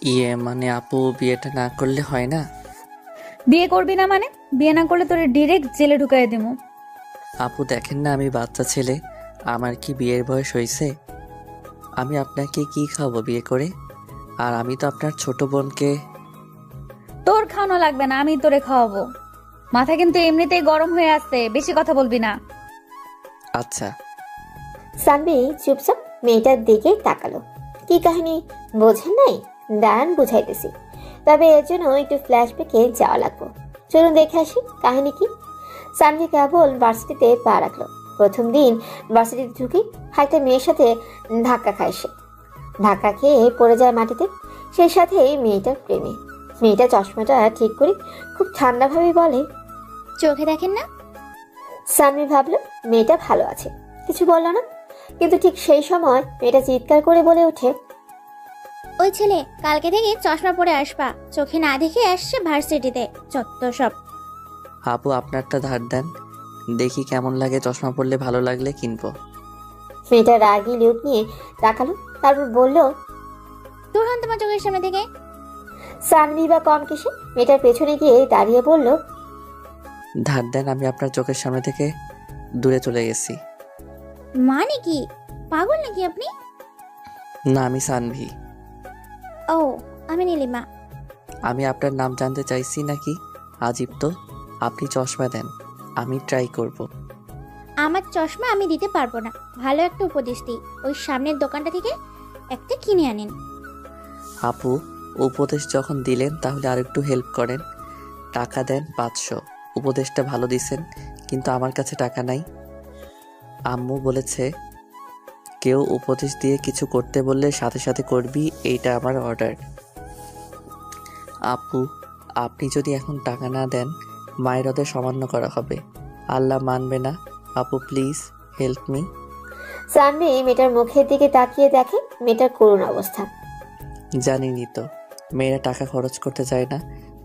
মানে আপু বিয়েটা না করলে হয় না? বিয়ে করবি না মানে? বিয়ে না করলে তোরে ডিরেক্ট জেলে ঢুকাই দেবো। আপু দেখেন না আমি বাচ্চা ছেলে, আমার কি বিয়ের বয়স হয়েছে? আমি আপনাকে কি খাওয়াবো বিয়ে করে? আর আমি তো আপনার ছোট বোনকে। তোর খাওয়ানো লাগবে না, আমি তোরে খাওয়াবো। মাথা কিন্তু এমনিতেই গরম হয়ে আসছে, বেশি কথা বলবি না। আচ্ছা। সানভি চুপচাপ মেয়েটার দিকে তাকালো। কি কাহিনী বোঝেন নাই? দাঁড়ান বুঝাইতেছি। তবে এর জন্য একটু ফ্ল্যাশব্যাকে যাওয়া লাগবো। চলুন দেখে আসি কাহিনী কি। সানভি কেবল ভার্সিটিতে পা রাখলো। প্রথম দিন ভার্সিটিতে ঢুকে একটা মেয়ের সাথে ধাক্কা খায় সে। ধাক্কা খেয়ে পড়ে যায় মাটিতে। সেই সাথে মেয়েটার প্রেমে। মেয়েটা চশমাটা ঠিক করে খুব ঠান্ডাভাবে বলে, চোখে দেখেন না? সানভি ভাবলো মেয়েটা ভালো আছে, কিছু বলল না। কিন্তু ঠিক সেই সময় মেয়েটা চিৎকার করে বলে ওঠে, ওই ছেলে কালকে থেকে চশমা পরে আসবা, চোখে না দেখে আসছে ভার্সিটিতে, যত সব। আপু আপনারটা ধার দেন, দেখি কেমন লাগে, চশমা পরলে ভালো লাগলে কিনবো। মেয়েটা রাগী লুক নিয়ে তাকালো, তারপর বলল, দূর হন তোমার চোখের সামনে থেকে। সানভি বা কম কিসে মেয়েটার পেছনে গিয়ে দাঁড়িয়ে বলল, ধার দেন, আমি আপনার চোখের সামনে থেকে দূরে চলে গেছি। মানে কি, পাগল নাকি আপনি? না, আমি সানভি। ও, আমি নীলিমা। আমি আপনার নাম জানতে চাইছি নাকি? আজীব তো, আপনি চশমা দেন, আমি ট্রাই করব। আমার চশমা আমি দিতে পারবো না, ভালো একটা উপদেশ দিই, ওই সামনের দোকানটা থেকে একটা কিনে আনেন। আপু উপদেশ যখন দিলেন তাহলে আরেকটু হেল্প করেন, টাকা দেন 500। উপদেশটা ভালো দিছেন, কিন্তু আমার কাছে টাকা নাই। আম্মু বলেছে কেউ উপদেশ দিয়ে কিছু করতে বললে সাথে সাথে করবি, এইটা আমার অর্ডার। আপু আপনি যদি এখন টাকা না দেন মায়ের ওদের সামান্য করা হবে, আল্লাহ মানবে না। আপু প্লিজ হেল্প মি। সানভি মেয়েটার মুখের দিকে তাকিয়ে দেখে মেয়েটার করুণ অবস্থা। জানিনি তো, মেয়েরা টাকা খরচ করতে চায় না,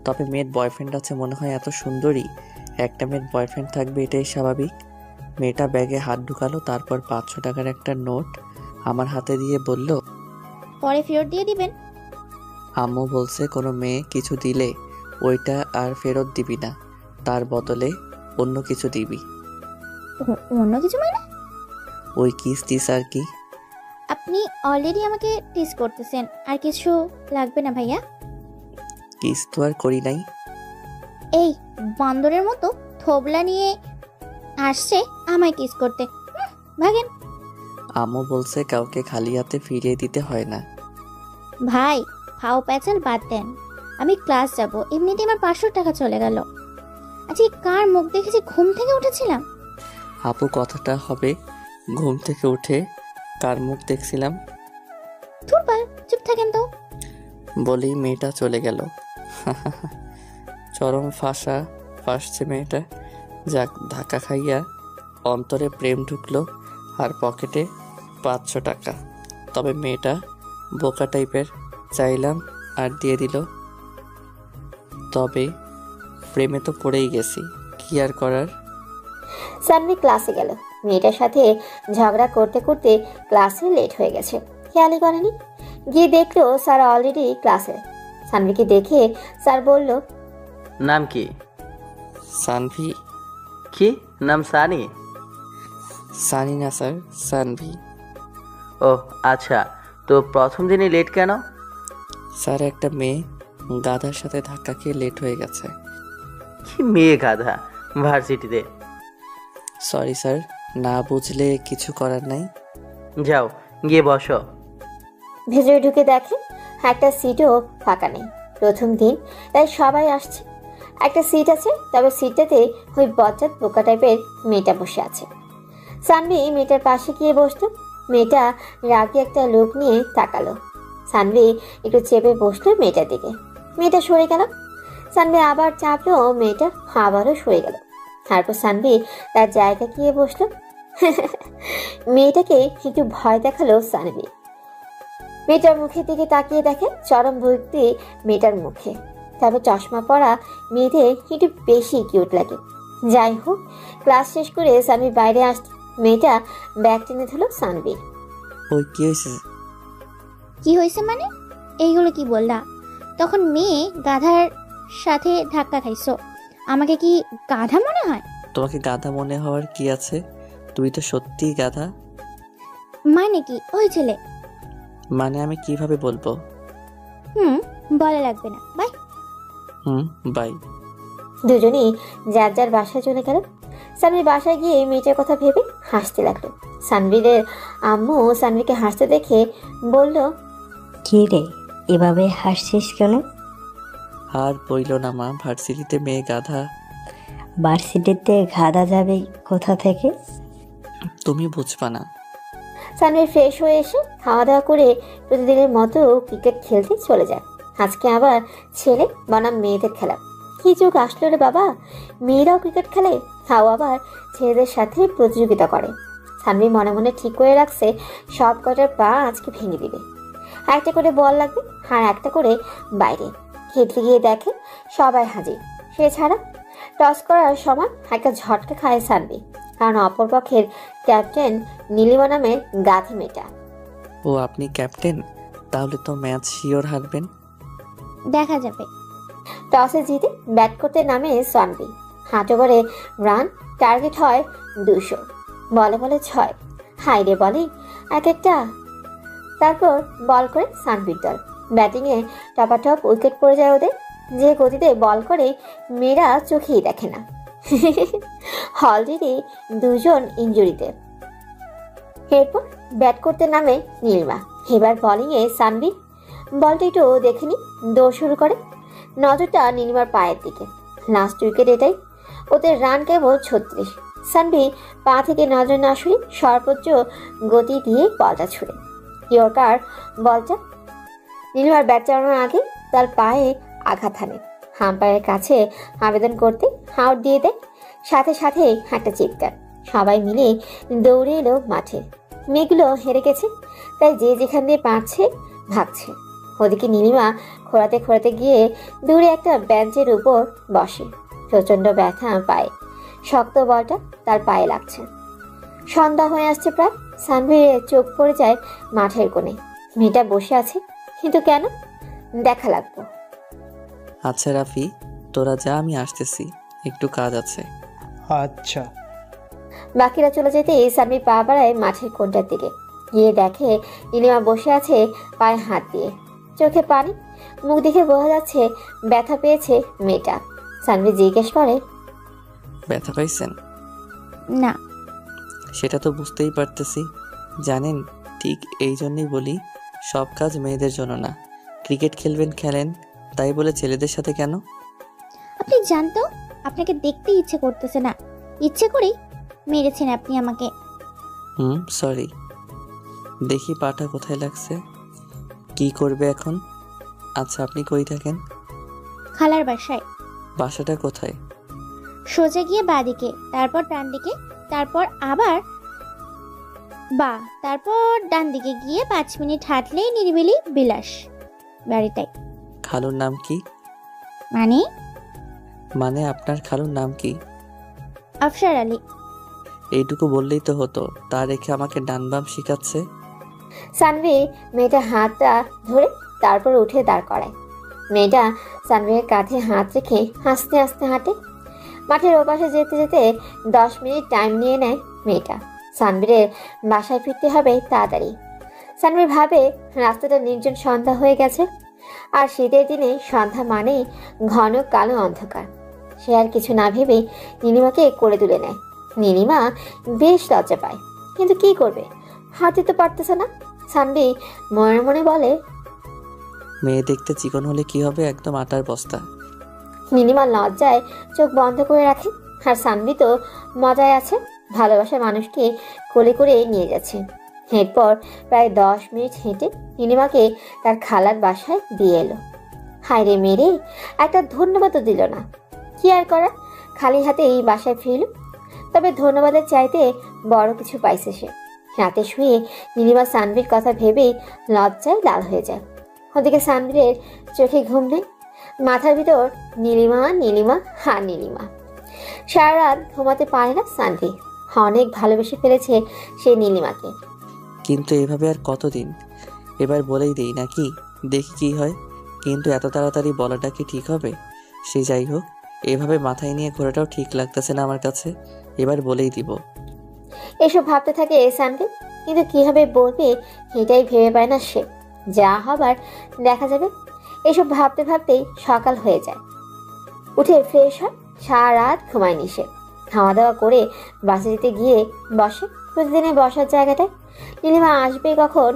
তবে মেয়ের বয়ফ্রেন্ড আছে মনে হয়, এত সুন্দরী একটা মেয়ের বয়ফ্রেন্ড থাকবে এটাই স্বাভাবিক। মেয়েটা ব্যাগে হাত ঢুকালো, তারপর 500 টাকার একটা নোট আমার হাতে দিয়ে বলল, পরে ফেরত দিয়ে দিবেন। আম্মু বলছে কোনো মেয়ে কিছু দিলে ওইটা আর ফেরত দিবি না, তার বদলে অন্য কিছু দিবি। অন্য কিছু মানে? ওই কিস টিস আর কি। আপনি অলরেডি আমাকে টিজ করতেছেন, আর কিছু লাগবে না ভাইয়া। কিস তো আর করি নাই। এই বান্দরের মতো থোবলা নিয়ে আসছে আমায় কিস করতে, ভাগেন। আম্মু বলছে কাউকে খালি হাতে ফিরিয়ে দিতে হয় না। ভাই ফাও প্যাচাল বাদ দেন, আমি ক্লাস যাব, এমনিতে আমার 500 টাকা চলে গেল। আজকে কার মুখ দেখেছি ঘুম থেকে উঠেছিলাম। আপু কথাটা হবে ঘুম থেকে উঠে কার মুখ দেখছিলাম ধুরবাল, চুপ থাকেন তো। বলেই মেয়েটা চলে গেল। চরম ফাঁসছে মেয়েটা। যাক, ধাক্কা খাইয়া অন্তরে প্রেম ঢুকলো আর পকেটে 500 টাকা। তবে মেয়েটা বোকা টাইপের, চাইলাম আর দিয়ে দিল। তবে প্রেমে তো পড়েই গেছি, কি আর করার। সানভি ক্লাসে গেল। মেয়েটার সাথে ঝগড়া করতে করতে ক্লাসে লেট হয়ে গেছে, খেয়ালই করেনি। গিয়ে দেখলো স্যার অলরেডি ক্লাসে। সানভিকে দেখে স্যার বলল, নাম কি? সানভি। কি নাম? সানি? সানি না স্যার, সানভি। ও আচ্ছা, তো প্রথম দিনই লেট কেন? স্যার একটা মেয়ে গাধার সাথে ধাক্কা খেয়ে লেট হয়ে গেছে। কি মেয়ে গাধা ভার্সিটিতে? সরি স্যার, না বুঝলে কিছু করার নাই। যাও গিয়ে বসো। ভেতরে ঢুকে দেখে একটা সিটও ফাঁকা নেই। প্রথম দিন, তাই সবাই আসছে। একটা সিট আছে, তবে সিটটাতে ওই বজ্জাত বোকা টাইপের মেয়েটা বসে আছে। সানভি মেয়েটার পাশে গিয়ে বসতো। মেয়েটা রাগে একটা লোক নিয়ে তাকালো। সানভি একটু চেপে বসলো মেয়েটার দিকে। মেয়েটা সরে গেল। সানভি আবার চাপলো, মেয়েটা আবারও সরে গেল। তারপর সানভি তার জায়গা গিয়ে বসলো। মেয়েটাকে একটু ভয় দেখালো সানভি। মেয়েটার মুখের দিকে তাকিয়ে দেখে চরম ভক্তি মেয়েটার মুখে। তবে চশমা পরা মেয়েদের একটু বেশি কিউট লাগে। যাই হোক, ক্লাস শেষ করে সানভি বাইরে আসতে মেয়েটা ব্যাগ টেনে ধরল সানভি। ওই কি হয়েছে? কি হয়েছে মানে? এইগুলো কি বললা? তখন মেয়ে গাধার সাথে ধাক্কা খাইছো। আমাকে কি গাধা মনে হয়? তোমাকে গাধা মনে হওয়ার কি আছে? তুমি তো সত্যিই গাধা। মানে কি ওই ছেলে? মানে আমি কিভাবে বলবো? বলা লাগবে না, বাই। বাই। দুজনেই যার যার বাসায় চলে গেল। সানভীর বাসায় গিয়ে মেয়েটার কথা ভেবে হাসতে লাগলো। সানভীরের আম্মু সানভীরকে হাসতে দেখে বলল, কি রে, এভাবে হাসছিস কেন? আর বইল না মা, ভার্সিটিতে মেয়ে গাধা। ভার্সিটিতে গাধা যাবে কোথা থেকে? তুমি বুঝবা না। সানভীর ফ্রেশ হয়ে এসে খাওয়া দাওয়া করে প্রতিদিনের মতো ক্রিকেট খেলতে চলে যায়। আজকে আবার ছেলে বনাম মেয়েদের খেলা। কি যুগ আসলো রে বাবা, মেয়েরাও ক্রিকেট খেলে, তাও আবার ছেলেদের সাথে প্রতিযোগিতা করে। সানভীর মনে মনে ঠিক করে রাখছে সব কটার পা আজকে ভেঙে দিবে। একটা করে বল লাগবে আর একটা করে বাইরে। খেলতে গিয়ে দেখে সবাই হাজির, সে ছাড়া। টস করার সময় একটা ঝটকা খায় সানভীর, কারণ অপরপক্ষের ক্যাপ্টেন নীলিমা নামের গাধি মেয়েটা। ও আপনি ক্যাপ্টেন? তাহলে তো ম্যাচ শিওর হারবেন। দেখা যাবে। টসে জিতে ব্যাট করতে নামে সানভীর। হাঁটো করে রান, টার্গেট হয় 200, বলে বলে 6। হাইরে বলে এক একটা। তারপর বল করে সানভীর দল। ব্যাটিংয়ে টপাটপ উইকেট পড়ে যায় ওদের। যে গতিতে বল করে মেয়েরা চোখেই দেখে না। অলরেডি 2 জন ইনজুরিতে। এরপর ব্যাট করতে নামে নীলিমা। এবার বোলিংয়ে সানভীর। বলটা একটু দেখেনি, দৌড় শুরু করে। নজরটা নীলিমার পায়ের দিকে। লাস্ট উইকেট এটাই। ওদের রান কেবল 36। সানভীর পা থেকে নজর না সরিয়ে সর্বোচ্চ গতি দিয়ে বলটা ছুড়ে ইয়র্কার বলটা নীলিমার ব্যাট চালানোর আগে তার পায়ে আঘাত হানে। হাম্পায়ারের কাছে আবেদন করতে আউট দিয়ে দেয়। সাথে সাথে একটা চিৎকার। সবাই মিলে দৌড়ে এলো মাঠে। মেয়েগুলো হেরে গেছে, তাই যে যেখান দিয়ে পারছে ভাগছে। ওদিকে নীলিমা খোঁড়াতে খোঁড়াতে গিয়ে দূরে একটা বেঞ্চের উপর বসে। প্রচণ্ড ব্যথা পায়ে, শক্ত বলটা তার পায়ে লাগছে। সন্ধ্যা হয়ে আসছে প্রায়। সানভীরের চোখ পড়ে যায় মাঠের কোণে। মেয়েটা বসে আছে, কিন্তু কেন? দেখা লাগবো। আচ্ছা রাফি, তোরা যা, আমি আসতেছি, একটু কাজ আছে। আচ্ছা। বাকিরা চলে যেতে সানভীর পা বাড়ায় মাঠের কোণটার দিকে। গিয়ে দেখে নীলিমা বসে আছে পায়ে হাত দিয়ে, চোখে পানি। মুখ দেখে বোঝা যাচ্ছে ব্যথা পেয়েছে মেয়েটা। সানভীর জিজ্ঞেস করে, ব্যথা পাইছেন? না। সেটা তো বুঝতেই পারতেছি। জানেন, ঠিক এই জন্যই বলি সব কাজ মেয়েদের জন্য না। ক্রিকেট খেলবেন খেলেন, তাই বলে ছেলেদের সাথে কেন? আপনি জানতো আপনাকে দেখতে ইচ্ছে করতেছে না, ইচ্ছে করেই মেরেছেন আপনি আমাকে। সরি। দেখি পাটা কোথায় লাগছে। কি করবে এখন? আচ্ছা আপনি কই থাকেন? খালার বাসায়। বাসাটা কোথায়? সোজা গিয়ে বাঁদিকে, তারপর ডান দিকে, তারপর আবার তারপর ডান দিকে গিয়ে 5 মিনিট হাঁটলেই নিরিবিলি বিলাস বাড়িটাই। খালুর নাম কি? মানে আপনার খালুর নাম কি? আফসার আলী। এইটুকু বললেই তো হতো, তা রেখে আমাকে ডান বাম শিখাচ্ছে। সানভীর মেয়েটা হাতটা ধরে তারপর উঠে দাঁড় করায়। মেয়েটা সানভীরের কাঁধে হাত রেখে আস্তে আস্তে হাঁটে। মাঠের ওপাশে যেতে যেতে 10 মিনিট টাইম নিয়ে নেয় মেয়েটা। সানভীরের বাসায় ফিরতে হবে তাড়াতাড়ি। সানভীর ভাবে রাস্তাটা নির্জন, সন্ধ্যা হয়ে গেছে। আর শীতের দিনে সন্ধ্যা মানেই ঘন কালো অন্ধকার। সে আর কিছু না ভেবেই নীলিমাকে কোলে তুলে নেয়। নীলিমা বেশ লজ্জা পায়, কিন্তু কি করবে, হাতে তো পারতেছে না। সানভীর মনে মনে বলে, মেয়ে দেখতে চিকন হলে কি হবে, একদম আটার বস্তা। নীলিমা লজ্জায় চোখ বন্ধ করে রাখে। আর সানভি তো মজায় আছে, ভালোবাসার মানুষকে কোলে করে নিয়ে যাচ্ছে। এরপর প্রায় 10 মিনিট হেঁটে নীলিমাকে তার খালার বাসায় দিয়ে এলো। হায়রে মেরে, একটা ধন্যবাদও দিল না। কি আর করার, খালি হাতে এই বাসায় ফিরল। তবে ধন্যবাদের চাইতে বড় কিছু পাইছে সে। রাতে শুয়ে নীলিমা সানভির কথা ভেবেই লজ্জায় লাল হয়ে যায়। ওদিকে সানভীরের চোখে ঘুম নেই, মাথার ভিতর নীলিমা নীলিমা আর নীলিমা। সারা রাত ঘুমাতে পারে না সানভি। অনেক ভালোবেসে ফেলেছে সে নীলিমাকে। কিন্তু এভাবে আর কতদিন? এবার বলেই দেই নাকি? দেখি কি হয়, কিন্তু এত তাড়াতাড়ি বলাটা কি ঠিক হবে? সে যাই হোক, এভাবে মাথায় নিয়ে ঘোরাটাও ঠিক লাগতেছে না আমার কাছে। এবার বলেই দিব। এসব ভাবতে থাকে সানভি, কিন্তু কিভাবে বলবে এটাই ভেবে পায় না সে। যা হবার দেখা যাবে। এসব ভাবতে ভাবতেই সকাল হয়ে যায়। উঠে ফ্রেশ হয়, সারা রাত ঘুমায়নি সে। খাওয়া দাওয়া করে বাসে যেতে গিয়ে বসে প্রতিদিনের বসার জায়গাটায়। নীলিমা আসবে কখন,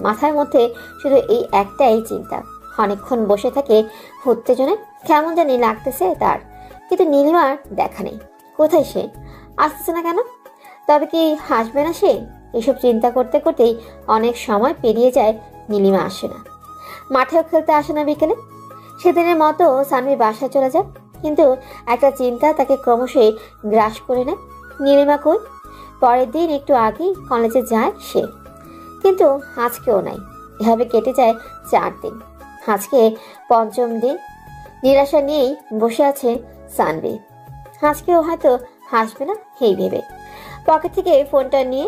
মাথার মধ্যে শুধু এই একটাই চিন্তা। অনেকক্ষণ বসে থাকে উত্তেজনায়, কেমন জানি লাগতেছে তার, কিন্তু নীলিমার দেখা নেই। কোথায় সে? আসতেছে না কেন? তবে কি হাসবে না সে? এসব চিন্তা করতে করতেই অনেক সময় পেরিয়ে যায়, নীলিমা আসে না। মাঠেও খেলতে আসে না বিকেলে। সেদিনের মতো সানভি বাসায় চলে যায়, কিন্তু একটা চিন্তা তাকে ক্রমশই গ্রাস করে নেয়। নীলিমা কই? পরের দিন একটু আগেই কলেজে যায় সে, কিন্তু আজকেও নাই। এভাবে কেটে যায় 4 দিন। আজকে 5ম দিন। নিরাশা নিয়েই বসে আছে সানভি। আজকেও হয়তো হাসবে না এই ভেবে পকেট থেকে ফোনটা নিয়ে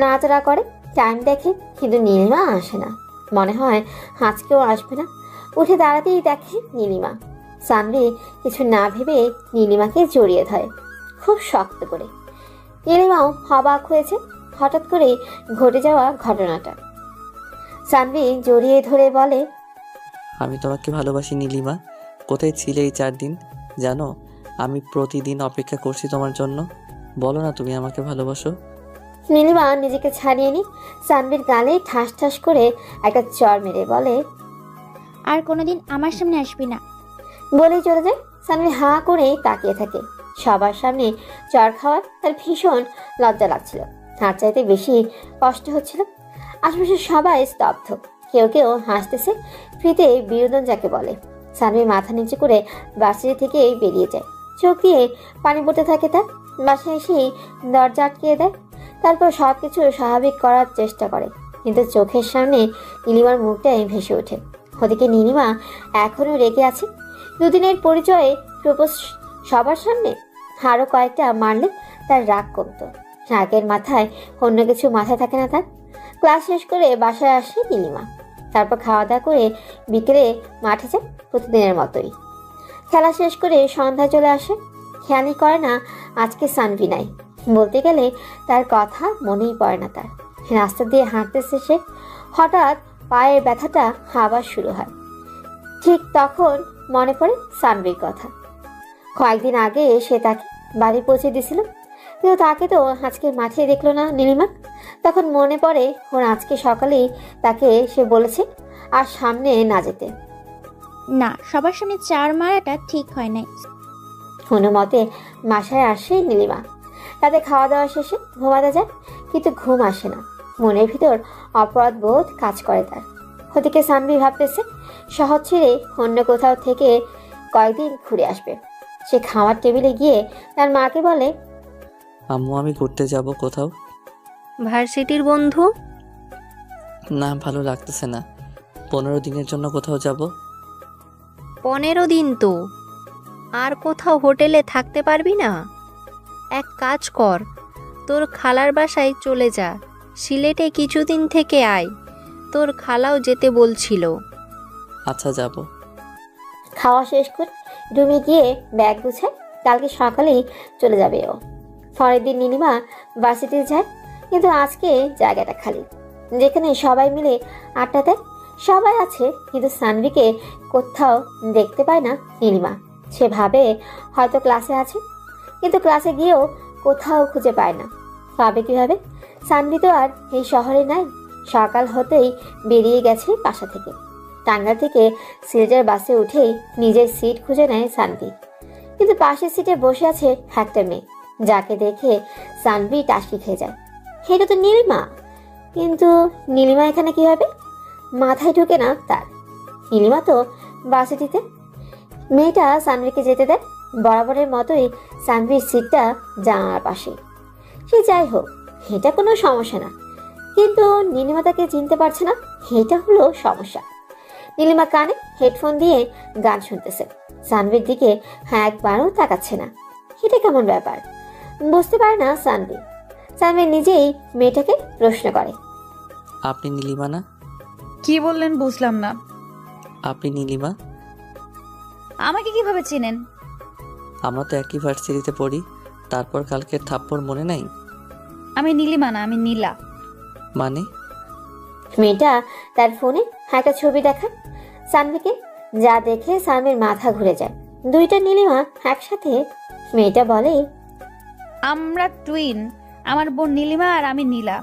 নাড়াচাড়া করে, টাইম দেখে, কিন্তু নীলিমা আসে না। মনে হয় আজকেও আসবে না। উঠে দাঁড়াতেই দেখে নীলিমা। সানভি কিছু না ভেবে নীলিমাকে জড়িয়ে ধরে খুব শক্ত করে। নীলিমাও অবাক হয়েছে হঠাৎ করে ঘটে যাওয়া ঘটনাটা। সানভি জড়িয়ে ধরে বলে, আমি তোমাকে ভালোবাসি নীলিমা। কোথায় ছিলে এই 4 দিন? জানো, আমি প্রতিদিন অপেক্ষা করছি তোমার জন্য। বলো না তুমি আমাকে ভালোবাসো। নীলিমা নিজেকে ছাড়িয়ে নি সানভির গালে ঠাস ঠাস করে একটা চড় মেরে বলে, আর কোনোদিন আমার সামনে আসবি না। বলেই চলে যায়। সানভি হাঁ করে তাকিয়ে থাকে। সবার সামনে চড় খাওয়ার তার ভীষণ লজ্জা লাগছিল, তার চাইতে বেশি কষ্ট হচ্ছিল। আশেপাশে সবাই স্তব্ধ, কেউ কেউ হাসতেছে, ফ্রিতে বিনোদন যাকে বলে। সানভি মাথা নিচু করে বাসি থেকে বেরিয়ে যায়। চোখ দিয়ে পানি পড়তে থাকে তার। বাসায় এসেই দরজা আটকিয়ে দেয়। তারপর সবকিছু স্বাভাবিক করার চেষ্টা করে, কিন্তু চোখের সামনে নীলিমার মুখটাই ভেসে ওঠে। ওদিকে নীলিমা এখনো রেগে আছে। দুদিনের পরিচয়ে প্রপোজ সবার সামনে। আরো কয়েকটা মারলে তার রাগ কমতো। রাগের মাথায় অন্য কিছু মাথায় থাকে না তার। ক্লাস শেষ করে বাসায় আসে নীলিমা। তারপর খাওয়া দাওয়া করে বিকেলে মাঠে যায় প্রতিদিনের মতোই। খেলা শেষ করে সন্ধ্যা চলে আসে। খেয়ালই করে না আজকে সানভি নাই। বলতে গেলে তার কথা মনেই পড়ে না তার। রাস্তা দিয়ে হাঁটতেছে সে, হঠাৎ পায়ের ব্যথাটা আবার শুরু হয়। ঠিক তখন মনে পড়ে সানভির কথা। কয়েকদিন আগে সে তাকে বাড়ি পৌঁছে দিয়েছিল, কিন্তু তাকে তো আজকে মাঠে দেখলো না নীলিমা। তখন মনে পড়ে ওর আজকে সকালেই তাকে সে বলেছে আর সামনে না যেতে। না, সবার সামনে 4 মারাটা ঠিক হয় নাই। কোনো মতে বাসায় আসে নীলিমা। তাতে খাওয়া দাওয়া শেষে ঘুমাতে যায়, কিন্তু ঘুম আসে না। মনের ভিতর অপরাধ বোধ কাজ করে তার। ওদিকে সানভি ভাবতেছে শহর ছেড়ে অন্য কোথাও থেকে কয়েকদিন ঘুরে আসবে। সে খাওয়ার টেবিলে গিয়ে তার মাকে বলে, আম্মু, আমি ঘুরতে যাব কোথাও। ভার্সিটির বন্ধু? না, ভালো লাগতেছে না। 15 দিনের জন্য কোথাও যাব। 15 দিন তো আর কোথাও হোটেলে থাকতে পারবি না? এক কাজ কর, তোর খালার বাসায় চলে যা, সিলেটে কিছুদিন থেকে আয়। তোর খালাও যেতে বলছিল। আচ্ছা, যাব। খাওয়া শেষ করে রুমে গিয়ে ব্যাগ গুছায়। কালকে সকালেই চলে যাবে ও। পরের দিন নীলিমা ভার্সিটি যায়, কিন্তু আজকে জায়গাটা খালি। যেখানে সবাই মিলে আড্ডা দেয়, সবাই আছে, কিন্তু সানভিকে কোথাও দেখতে পায় না নীলিমা। সে ভাবে হয়তো ক্লাসে আছে, কিন্তু ক্লাসে গিয়েও কোথাও খুঁজে পায় না। পাবে কিভাবে? সানভি তো আর এই শহরে নাই। সকাল হতেই বেরিয়ে গেছে বাসা থেকে। টাঙ্গাল থেকে সিলেটের বাসে উঠেই নিজের সিট খুঁজে নেয় সানভি, কিন্তু পাশের সিটে বসে আছে একটা মেয়ে, যাকে দেখে সানভি টাসকি খেয়ে যায়। এটা তো নীলিমা, কিন্তু নীলিমা এখানে কিভাবে? মাথায় ঢুকে না তার। নীলিমা তো বাসেটিতে। মেয়েটা সানভিকে যেতে দেয়। বরাবরের মতোই সানভির সিটটা জানালার পাশে। সে যাই হোক, এটা কোনো সমস্যা না, কিন্তু নীলিমা তাকে চিনতে পারছে না, এটা হলো সমস্যা। নীলিমা কানে হেডফোন দিয়ে গান শুনতেছে, সানভির দিকে একবারও তাকাচ্ছে না। এটা কেমন ব্যাপার? বুঝতে পারে না সানভি নিজেই মেয়েটাকে প্রশ্ন করে, আপনি নীলিমা না? কি বললেন বুঝলাম না। আপনি নীলিমা? আমাকে কিভাবে চেনেন? আমরা তো একই ভার্সিটিতে পড়ি। তারপর কালকের থাপ্পড় মনে নাই? আমি নীলিমা না, আমি নীলা। মানে? মেয়েটা তার ফোনে একটা ছবি দেখায় সানভিকে, যা দেখে সানভির মাথা ঘুরে যায়। দুইটা নীলিমা একসাথে। মেয়েটা বলে, আমরা টুইন। আমার বোন নীলিমা আর আমি নীলা।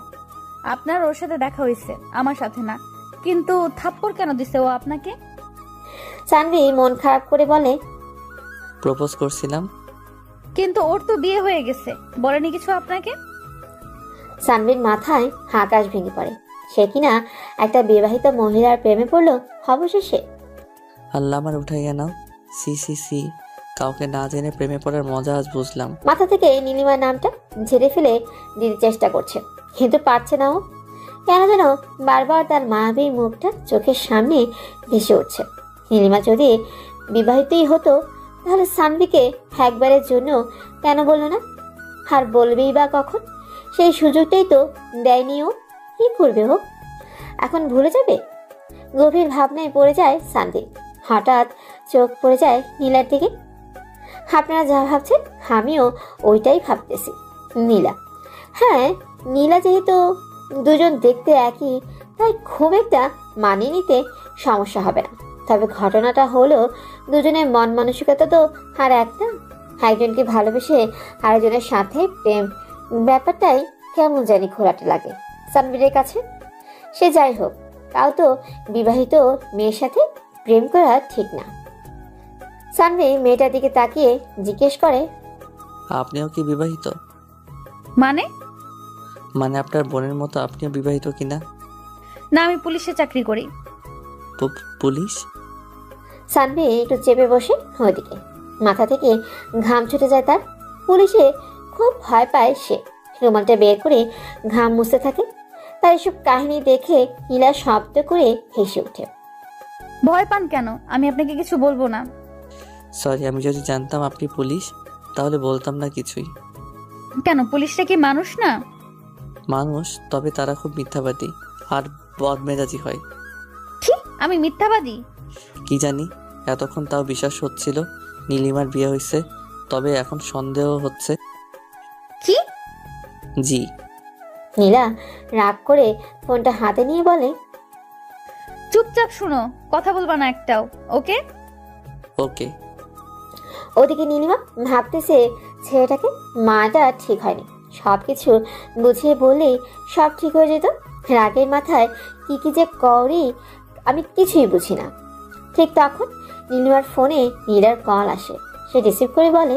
আপনার ওর সাথে দেখা হয়েছে, আমার সাথে না। কিন্তু থাপ্পড় কেন দিছে ও আপনাকে? সানভি মন খারাপ করে বলে, প্রপোজ করছিলাম। কিন্তু ওর তো বিয়ে হয়ে গেছে, বলেনি কিছু আপনাকে? সানভির মাথায় আকাশ ভেঙে পড়ে। সে কিনা একটা বিবাহিত মহিলার প্রেমে পড়লো অবশেষে। আল্লাহ আমার উঠাইয়া নাও। সি সি সি, কাউকে না জেনে প্রেমে পড়ার মজা আজ বুঝলাম। মাথা থেকে নীলিমার নামটা ঝেড়ে ফেলে দিতে চেষ্টা করছে, কিন্তু পারছে না ও। কেন যেন বারবার তার মায়াবী মুখটা চোখের সামনে ভেসে উঠছে। নীলিমা যদি বিবাহিতই হতো তাহলে সানভিকে একবারের জন্য কেন বললো না? আর বলবেই বা কখন? সেই সুযোগটাই তো দেয়নি ও। কি করবে ও? এখন ভুলে যাবে? গভীর ভাবনায় পড়ে যায় সানভি। হঠাৎ চোখ পড়ে যায় নীলার দিকে। আপনারা যা ভাবছেন আমিও ওইটাই ভাবতেছি। নীলা, হ্যাঁ নীলা, যেহেতু দুজন দেখতে একই তাই খুব একটা মানিয়ে নিতে সমস্যা হবে না। তবে ঘটনাটা হলো দুজনের মন মানসিকতা তো আর একটা। একজনকে ভালোবেসে আরেকজনের সাথে প্রেম, ব্যাপারটাই কেমন জানি ঘোরাতে লাগে সানভীরের কাছে। সে যাই হোক, তাও তো বিবাহিত মেয়ের সাথে প্রেম করা ঠিক না। সানভি মেয়েটার দিকে তাকিয়ে জিজ্ঞেস করে, আপনিও কি বিবাহিত? মানে? মানে আপনার বোনের মতো আপনিও বিবাহিত কিনা? না, আমি পুলিশে চাকরি করি। পুলিশ? সানভি একটু চেপে বসে ওদিকে। মাথা থেকে ঘাম ছুটে যায় তার। পুলিশে খুব ভয় পায় সে। রুমালটা বের করে ঘাম মুছতে থাকে। তার এসব কাহিনী দেখে নীলা শব্দ করে হেসে ওঠে। ভয় পান কেন? আমি আপনাকে কিছু বলবো না। সরি, আমি যদি জানতাম আপনি পুলিশ তাহলে বলতাম না কিছুই। কেন, পুলিশরা কি মানুষ না? মানুষ, তবে তারা খুব মিথ্যাবাদী আর বদমেজাজি হয়। কি? আমি মিথ্যাবাদী? কি জানি, এতক্ষণ তাও বিশ্বাস হচ্ছিল নীলিমার বিয়ে হয়েছে, তবে এখন সন্দেহ হচ্ছে। কি? জি। নীলা রাগ করে ফোনটা হাতে নিয়ে বলে, চুপচাপ শুনো, কথা বলবা না একটাও, ওকে? ওকে। ওদিকে নীলিমা ভাবতেছে ছেলেটাকে মাটা ঠিক হয়নি। সব কিছু বুঝিয়ে বললেই সব ঠিক হয়ে যেত। রাগের মাথায় কি কি যে করি আমি কিছুই বুঝি না। ঠিক তখন নীলিমার ফোনে নীলার কল আসে। সে রিসিভ করে বলে,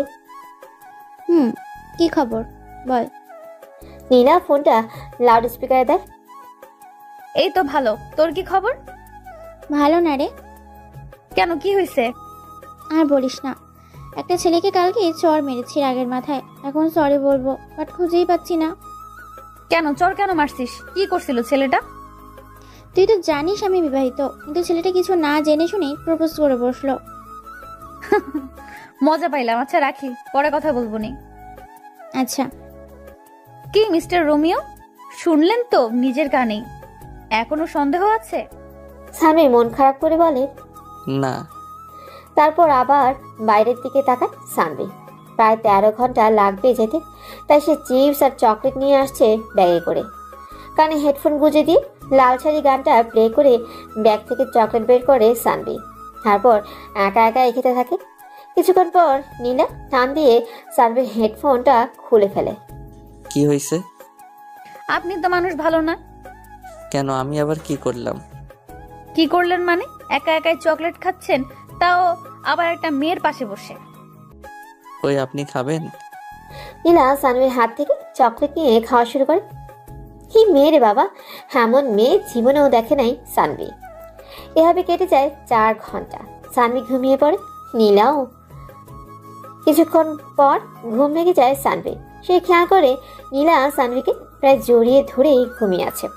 কি খবর বল। নীলা ফোনটা লাউড স্পিকারে দেয়। এই তো ভালো, তোর কি খবর? ভালো না রে। কেন, কি হয়েছে? আর বলিস না, একটা ছেলেকে কালকে চড় মেরেছি রাগের মাথায়। এখন সরি বলবো, বাট খুঁজেই পাচ্ছি না। কেন, চর কেন মারছিস? কি করছিল ছেলেটা? তুই তো জানিস আমি বিবাহিত, কিন্তু ছেলেটা কিছু না জেনে শুনেই প্রপোজ করে বসলো। মজা পাইলাম। আচ্ছা রাখি, পরে কথা বলবো নি। আচ্ছা। কি মিস্টার রোমিও, শুনলেন তো নিজের কানেই? এখনো সন্দেহ আছে? সানভি মন খারাপ করে বলে। না। তারপর আবার বাইরের দিকে তাকায় সানভি। প্রায় 13 ঘন্টা লাগবে যেতে, তাই সে চিপস আর চকলেট নিয়ে আসছে ব্যাগে করে। কানে হেডফোন গুঁজে দিয়ে লাল শাড়ি গানটা প্লে করে ব্যাগ থেকে চকলেট বের করে সানভি। তারপর একা একা খেতে থাকে। কিছুক্ষণ পর নীলা টান দিয়ে সানভির হেডফোনটা খুলে ফেলে। কি হয়েছে? আপনি তো মানুষ ভালো না। কেন, আমি আবার কি করলাম? কি করলেন মানে? একা একাই চকলেট খাচ্ছেন, তাও আবার একটা মেয়ের পাশে বসে। ওই আপনি খাবেন? নীলা সানভির হাত থেকে চকলেট নিয়ে খাওয়া শুরু করে। কি মেয়ে রে বাবা, এমন মেয়ে জীবনেও দেখে নাই সানভি। এভাবে কেটে যায় 4 ঘন্টা। সানভি ঘুমিয়ে পড়ে, নীলাও। কিছুক্ষণ পর ঘুম ভেঙে যায় সানভি। সে খেয়াল করে নীলা সানভিকে প্রায় জড়িয়ে ধরে ঘুমিয়ে আছে।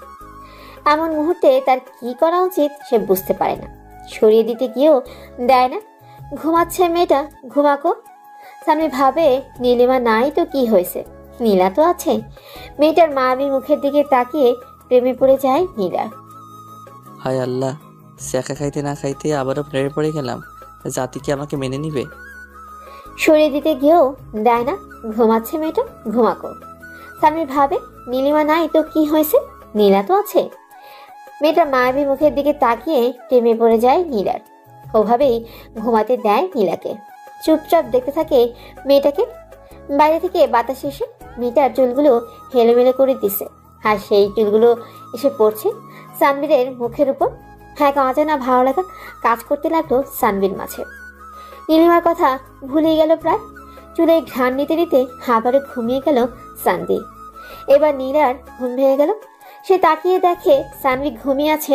এমন মুহূর্তে তার কি করা উচিত সে বুঝতে পারে না। সরিয়ে দিতে গিয়েও দেয় না। ঘুমাচ্ছে মেয়েটা, ঘুমাকো। সানভি ভাবে নীলিমা নাই তো কি হয়েছে, নীলা তো আছে। মেয়েটার মায়াবী মুখের দিকে তাকিয়ে প্রেমে পড়ে যায় নীলা। হায় আল্লাহ, শেখা খাইতে না খাইতে আবারও প্লেটে পড়ে গেলাম। জাতি কি আমাকে মেনে নিবে? সরিয়ে দিতে গিয়েও দেয় না। ঘুমাচ্ছে মেয়েটা, ঘুমাকো। সামির ভাবে নীলিমা নাই তো কি হয়েছে, নীলা তো আছে। মেয়েটার মায়াবী মুখের দিকে তাকিয়ে প্রেমে পড়ে যায় নীলার। ওভাবেই ঘুমাতে দেয় নীলাকে। চুপচাপ দেখতে থাকে মেয়েটাকে। বাইরে থেকে বাতাস এসে মেয়েটার চুলগুলো হেলোমেলো করে দিছে, আর সেই চুলগুলো এসে পড়ছে সানবীরের মুখের উপর। এক অজানা ভালো লাগা কাজ করতে লাগলো সানবীর মাঝে। নীলিমার কথা ভুলে গেল প্রায়। চুলে ঘ্রাণ নিতে নিতে আবারও ঘুমিয়ে গেল সানভি। এবার নীলার ঘুম ভেঙে গেল। সে তাকিয়ে দেখে সানভি ঘুমিয়ে আছে,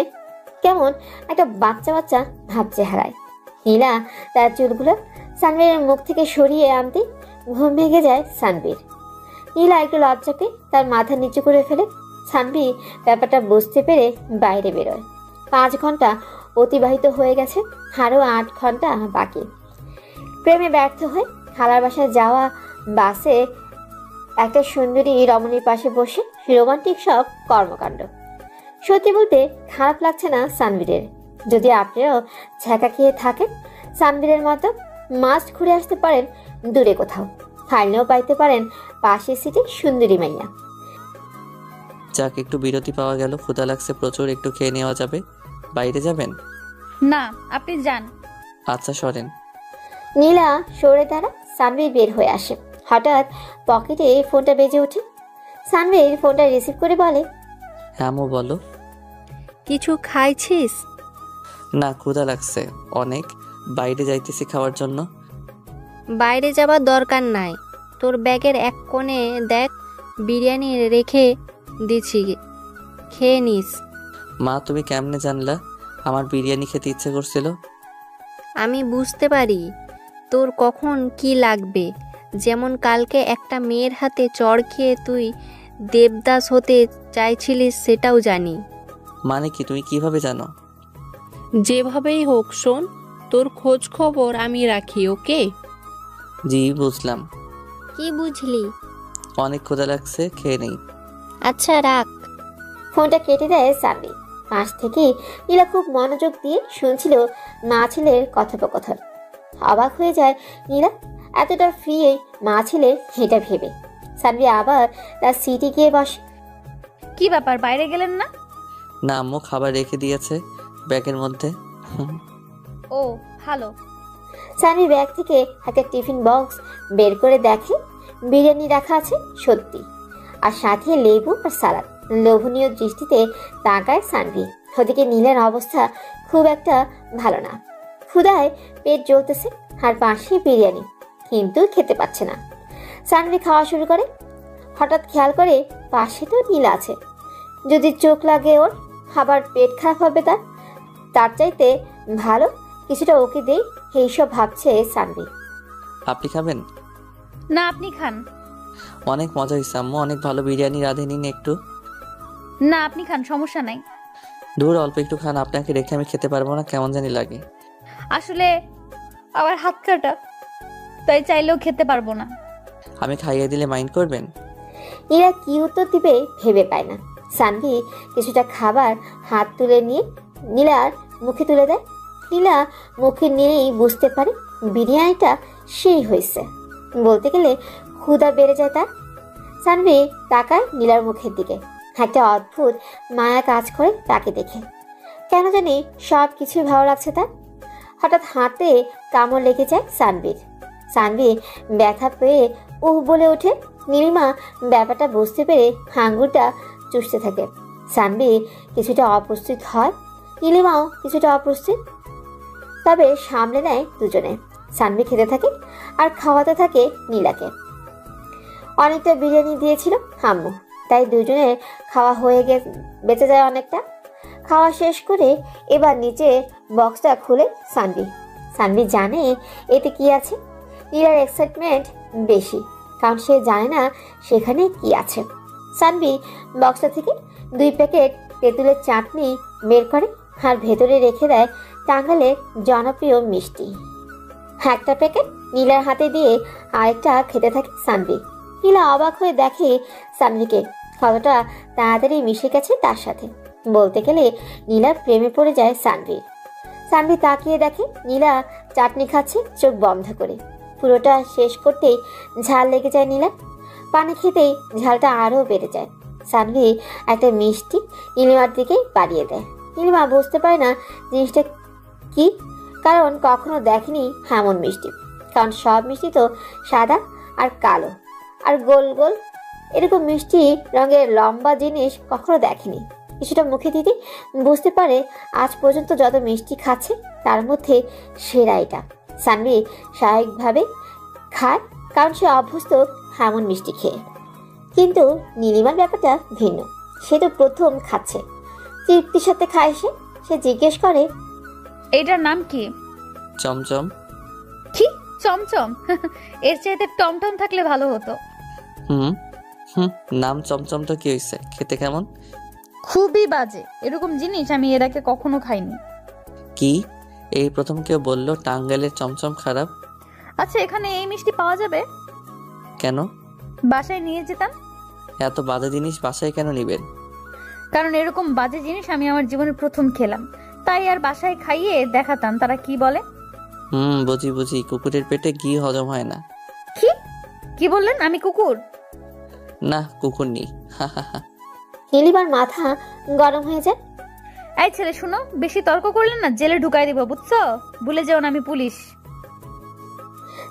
কেমন একটা বাচ্চা বাচ্চা ভাব চেহারায়। নীলা তার চুলগুলো সানভীর মুখ থেকে সরিয়ে আনতে ঘুম ভেঙে যায় সানভীর। নীলা একটু লজ্জা পেয়ে তার মাথা নিচু করে ফেলে। সানভি ব্যাপারটা বুঝতে পেরে বাইরে বেরোয়। 5 ঘন্টা অতিবাহিত হয়ে গেছে, আরও 8 ঘন্টা বাকি। প্রেমে ব্যর্থ হয়ে খালার বাসায় যাওয়া বাসে একটা সুন্দরী রমণীর পাশে বসে রোমান্টিক সব কর্মকাণ্ড। সত্যি বলতে খারাপ লাগছে না সানভীরের। যদি আপনারাও ছ্যাঁকা খেয়ে থাকেন সানভীরের মতো, মাস্ট ঘুরে আসতে পারেন দূরে কোথাও, ফাইলেও পাইতে পারেন পাশের সিটে সুন্দরী মাইয়া। যাক, একটু বিরতি পাওয়া গেল। ক্ষুধা লাগছে প্রচুর, একটু খেয়ে নেওয়া যাবে। বাইরে যাবেন? না, আপনি যান। আচ্ছা সরেন। নীলা সরে দ্বারা সানভীর বের হয়ে আসে। হঠাৎ পকেটে ফোনটা বেজে ওঠে। সানভীর ফোনটা রিসিভ করে বলে, হ্যাঁ মো বলো। কিছু খাইছিস? না, ক্ষুধা লাগছে অনেক, বাইরে যাইতেছি খাওয়ার জন্য। বাইরে যাবার দরকার নাই, তোর ব্যাগের এক কোণে দেখ বিরিয়ানি রেখে দিছি, খেয়ে নিস। মা তুমি কেমনে জানলা আমার বিরিয়ানি খেতে ইচ্ছে করছিল? আমি বুঝতে পারি তোর কখন কি লাগবে। যেমন কালকে একটা মেয়ের হাতে চড় খেয়ে তুই দেবদাস হতে চাইছিলিস, সেটাও জানি। মানে কি, তুমি কিভাবে জানো? যেভাবেই হোক শোন, তোর খোঁজ খবর আমি রাখি, ওকে? জি বুঝলাম। কি বুঝলি? অনেক ক্ষুধা লাগছে, খেয়ে নেই। আচ্ছা রাখ। ফোনটা কেটে দেয় সানভি। পাশ থেকে নীলা খুব মনোযোগ দিয়ে শুনছিল মা ছেলের কথোপকথন। অবাক হয়ে যায় নীলা, এতটা ফ্রি মা ছেলে এটা ভেবে। সানভি আবার তার সিটে গিয়ে বসে। কি ব্যাপার, বাইরে গেলেন না? না, আম্মু খাবার রেখে দিয়েছে ব্যাগের মধ্যে। ও ভালো। সানভি ব্যাগ থেকে একটা টিফিন বক্স বের করে দেখে বিরিয়ানি রাখা আছে সত্যি, আর সাথে লেবু আর সালাদ। লোভনীয় দৃষ্টিতে তাকায় সানভি। ওদিকে নীলের অবস্থা খুব একটা ভালো না। ক্ষুধায় পেট জ্বলতেছে, আর পাশে বিরিয়ানি, কিন্তু খেতে পাচ্ছে না। সানভি খাওয়া শুরু করে। হঠাৎ খেয়াল করে পাশে তো নীল আছে। যদি চোখ লাগে ওর, আবার পেট খারাপ হবে তার চাইতে ভালো কিছুটা ওকে দেই, এইসব ভাবছে সানভি। আপনি খাবেন? না, আপনি খান। অনেক মজা হয়েছে আম্মু, অনেক ভালো বিরিয়ানি রাঁধে নিন একটু। না, আপনি খান, সমস্যা নাই। দূর, অল্প একটু খান, আপনাকে রেখে আমি খেতে পারবো না, কেমন জানি লাগে। আসলে আমার হাত কাটা, তাই চাইলেও খেতে পারবো না। আমি খাইয়ে দিলে মাইন্ড করবেন? নীলা কি উত্তর দিবে ভেবে পায় না। সানভি কিছুটা খাবার হাত তুলে নিয়ে নীলার মুখে তুলে দেয়। নীলা মুখে নিয়েই বুঝতে পারে বিরিয়ানিটা সেই হয়েছে। বলতে গেলে ক্ষুধা বেড়ে যায় তার। সানভি তাকায় নীলার মুখের দিকে। একটা অদ্ভুত মায়া কাজ করে তাকে দেখে। কেন জানি সব কিছুই ভালো লাগছে তার। হঠাৎ হাতে কামড় লেগে যায় সানভির। সানভি ব্যথা পেয়ে বলে ওঠে। নীলিমা ব্যাপারটা বুঝতে পেরে আঙ্গুরটা চুষতে থাকে। সানভি কিছুটা অপ্রস্তুত হয়, নীলিমাও কিছুটা অপ্রস্তুত, তবে সামলে নেয় দুজনে। সানভি খেতে থাকে আর খাওয়াতে থাকে নীলাকে। অনেকটা বিরিয়ানি দিয়েছিল আম্মু, তাই দুজনের খাওয়া হয়ে বেঁচে যায় অনেকটা। খাওয়া শেষ করে এবার নিচে বক্সটা খুলে সানভি জানে এতে কি আছে। নীলার এক্সাইটমেন্ট বেশি, কারণ সে জানে না সেখানে কি আছে। সানভি বক্সটা থেকে 2 প্যাকেট তেঁতুলের চাটনি বের করে আর ভেতরে রেখে দেয় টাঙ্গালের জনপ্রিয় মিষ্টি। একটা প্যাকেট নীলার হাতে দিয়ে আরেকটা খেতে থাকে সানভি। নীলা অবাক হয়ে দেখে সানভিকে কতটা তাড়াতাড়ি মিশে গেছে তার সাথে। বলতে গেলে নীলার প্রেমে পড়ে যায় সানভীর। সানভীর তাকিয়ে দেখে নীলা চাটনি খাচ্ছে চোখ বন্ধ করে। পুরোটা শেষ করতেই ঝাল লেগে যায় নীলার। পানি খেতেই ঝালটা আরও বেড়ে যায়। সানভি একটা মিষ্টি নীলিমার দিকে বাড়িয়ে দেয়। নীলিমা বুঝতে পারে না জিনিসটা কি, কারণ কখনো দেখেনি এমন মিষ্টি। কারণ সব মিষ্টি তো সাদা আর কালো আর গোল গোল, এরকম মিষ্টি রঙের লম্বা জিনিস কখনো দেখেনি। কিছুটা মুখে দিতে বুঝতে পারে আজ পর্যন্ত যত মিষ্টি খাচ্ছে তার মধ্যে সেরা এটা। সানভি স্বাভাবিকভাবে খায়, কারণ সে অভ্যস্ত এমন মিষ্টি খেয়ে। কিন্তু নীলিমার ব্যাপারটা ভিন্ন। সে তো প্রথম খাচ্ছে, তৃপ্তির সাথে খায়। সে জিজ্ঞেস করে, এটার নাম কি? চমচম। কি চমচম? এর চাইতে টমটম থাকলে ভালো হতো। হুম হুম, নাম চমচম তো কি হয়েছে? খেতে কেমন? খুবই বাজে, এরকম জিনিস আমি এর আগে কখনো খাইনি। কি, এই প্রথম কেউ বললো টাঙ্গাইলের চমচম খারাপ? আচ্ছা, এখানে এই মিষ্টি পাওয়া যাবে? কেন? বাসায় নিয়ে যেতাম। এত বাজে জিনিস বাসায় কেন নিবেন? কারণ এরকম বাজে জিনিস আমি আমার জীবনে প্রথম খেলাম, তাই আর বাসায় খাইয়ে দেখাতাম তারা কি বলে। বুঝি বুঝি, কুকুরের পেটে ঘি হজম হয় না। কি কি বললেন? আমি কুকুর? না, কুকুর নেই। হা হা হা। নীলিমার মাথা গরম হয়ে যায়। এই ছেলে শুনো, বেশি তর্ক করলেন না জেলে ঢুকাই দিব, বুঝছো? ভুলে যেও না আমি পুলিশ।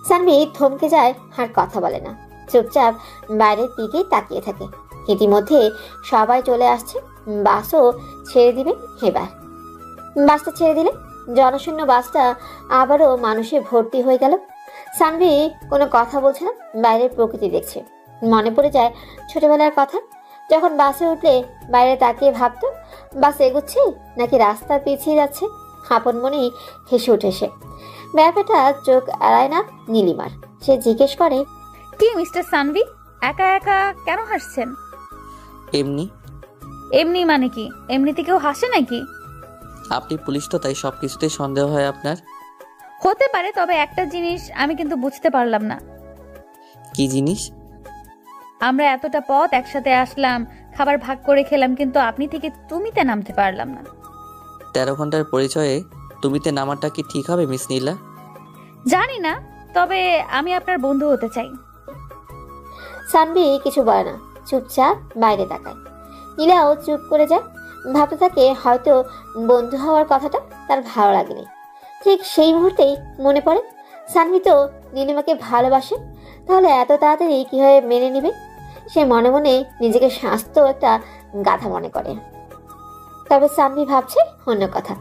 সানভি থমকে যায় আর কথা বলে না, চুপচাপ বাইরের দিকে তাকিয়ে থাকে। ইতিমধ্যে সবাই চলে আসছে। বাসও ছেড়ে দিবে এবার। বাসটা ছেড়ে দিলে জনশূন্য বাসটা আবারও মানুষে ভর্তি হয়ে গেল। সানভি কোনো কথা বলছে না, বাইরের প্রকৃতি দেখছে। মনে পড়ে যায় ছোটবেলার কথা, যখন বাসে উঠলে বাইরে তাকিয়ে ভাবতো বাস এগোচ্ছে নাকি রাস্তা পিছিয়ে যাচ্ছে। আপন মনেই হেসে উঠে সে। ব্যাপারটা চোখ এড়ায় না নীলিমার। সে জিজ্ঞেস করে, কি মিস্টার সানভি, একা একা কেন হাসছেন? এমনি। এমনি মানে কি? এমনিতে কেউ হাসে নাকি? আপনি পুলিশ তো, তাই সবকিছুতেই সন্দেহ হয় আপনার। হতে পারে, তবে একটা জিনিস আমি কিন্তু বুঝতে পারলাম না। কি জিনিস? আমরা এতটা পথ একসাথে আসলাম, খাবার ভাগ করে খেলাম, কিন্তু আপনি থেকে তুমিতে নামতে পারলাম না। 13 ঘন্টার পরিচয়ে তুমিতে নামাটা কি ঠিক হবে মিস নীলা? জানি না, তবে আমি আপনার বন্ধু হতে চাই। সানভি কিছু বলে না, চুপচাপ বাইরে তাকায়। নীলাও চুপ করে যায়। ভাবতে থাকে হয়তো বন্ধু হওয়ার কথাটা তার ভালো লাগেনি। ঠিক সেই মুহূর্তেই মনে পড়ে সানভি তো নীলিমাকে ভালোবাসে, তাহলে এত তাড়াতাড়ি কিভাবে মেনে নিবে? সে মনে মনে নিজেকে স্বাস্থ্য একটা গাধা মনে করে। তবে সানভি ভাবছে অন্য কথা।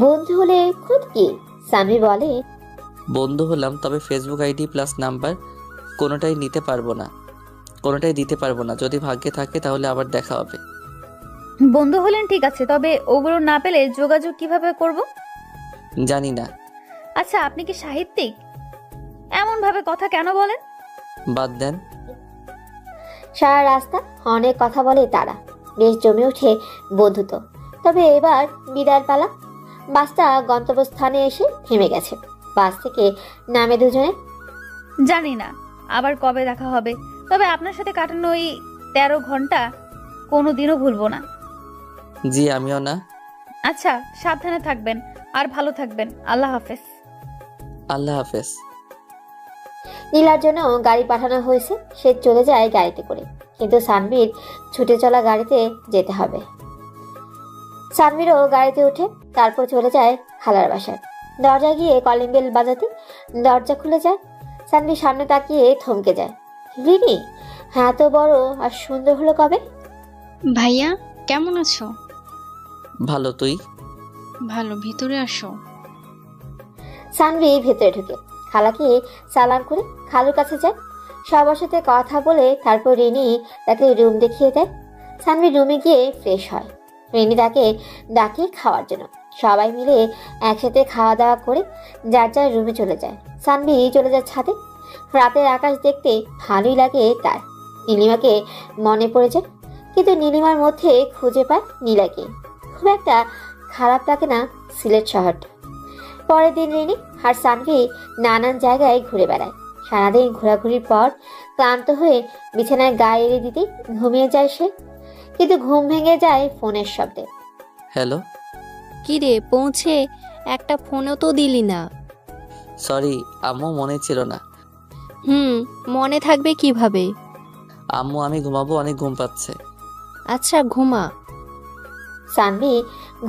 বন্ধু হলে খুব কি? সানভি বলে, বন্ধু হলাম, তবে ফেসবুক আইডি প্লাস নাম্বার কোনোটাই নিতে পারবো না, কোনোটাই দিতে পারবো না। যদি ভাগ্যে থাকে তাহলে আবার দেখা হবে। বন্ধু হলেন ঠিক আছে, তবে ওগুলো না পেলে যোগাযোগ কিভাবে করব? জানি না। আচ্ছা, আপনি কি সাহিত্যিক? এমন ভাবে কথা কেন বলেন? বাদ দেন। সারা রাস্তা অনেক কথা বলে তারা, বেশ জমে ওঠে বন্ধুত্ব। তবে এবার বিদায়ের পালা। বাসটা গন্তব্যস্থানে এসে থেমে গেছে। বাস থেকে নামে দুজনে। জানি না আবার কবে দেখা হবে, তবে আপনার সাথে কাটানো ওই 13 ঘন্টা কোনোদিনও ভুলবো না। জি, আমিও না। আচ্ছা, সাবধানে থাকবেন আর ভালো থাকবেন। আল্লাহ হাফেজ। আল্লাহ হাফেজ। নীলার জন্য গাড়ি পাঠানো হয়েছে। সে চলে যায় গাড়িতে করে, কিন্তু সানভীর ছুটে চলা গাড়িতে যেতে হবে। সানভীরও গাড়িতে উঠে তারপর চলে যায় খালার বাসায়। দরজা গিয়ে কলিং বেল বাজাতে দরজা খুলে যায়। সানভীর সামনে তাকিয়ে থমকে যায়। রিনি এত বড় আর সুন্দর হলো কবে? ভাইয়া কেমন আছো? ভালো, তুই? ভালো, ভিতরে আসো। সানভি ভেতরে ঢুকে খালাকে সালাম করে খালুর কাছে যায়। সবার সাথে কথা বলে তারপর রিনি তাকে রুম দেখিয়ে দেয়। সানভি রুমে গিয়ে ফ্রেশ হয়। রিনি তাকে ডাকে খাওয়ার জন্য। সবাই মিলে একসাথে খাওয়া দাওয়া করে যার যার রুমে চলে যায়। সানভি চলে যায় ছাদে। রাতের আকাশ দেখতে ভালোই লাগে তার। নীলিমাকে মনে পড়ে যায়, কিন্তু নীলিমার মধ্যে খুঁজে পায় নীলাকে। খুব একটা খারাপ লাগে না সিলেট শহরটা। পরের দিন রিনি আর সানভি নানান জায়গায় ঘুরে বেড়ায়। সারাদিন ঘোরাঘুরির পর ক্লান্ত হয়ে বিছানায় গায়ে এড়ে দিতে ঘুমিয়ে যায় সে। কিন্তু ঘুম ভেঙে যায় ফোনের শব্দে। হ্যালো। কি রে, পৌঁছে একটা ফোনও তো দিলি না। সরি আম্মু, মনে ছিল না। মনে থাকবে কিভাবে? আম্মু আমি ঘুমাবো, অনেক ঘুম পাচ্ছে। আচ্ছা ঘুমা। সানভি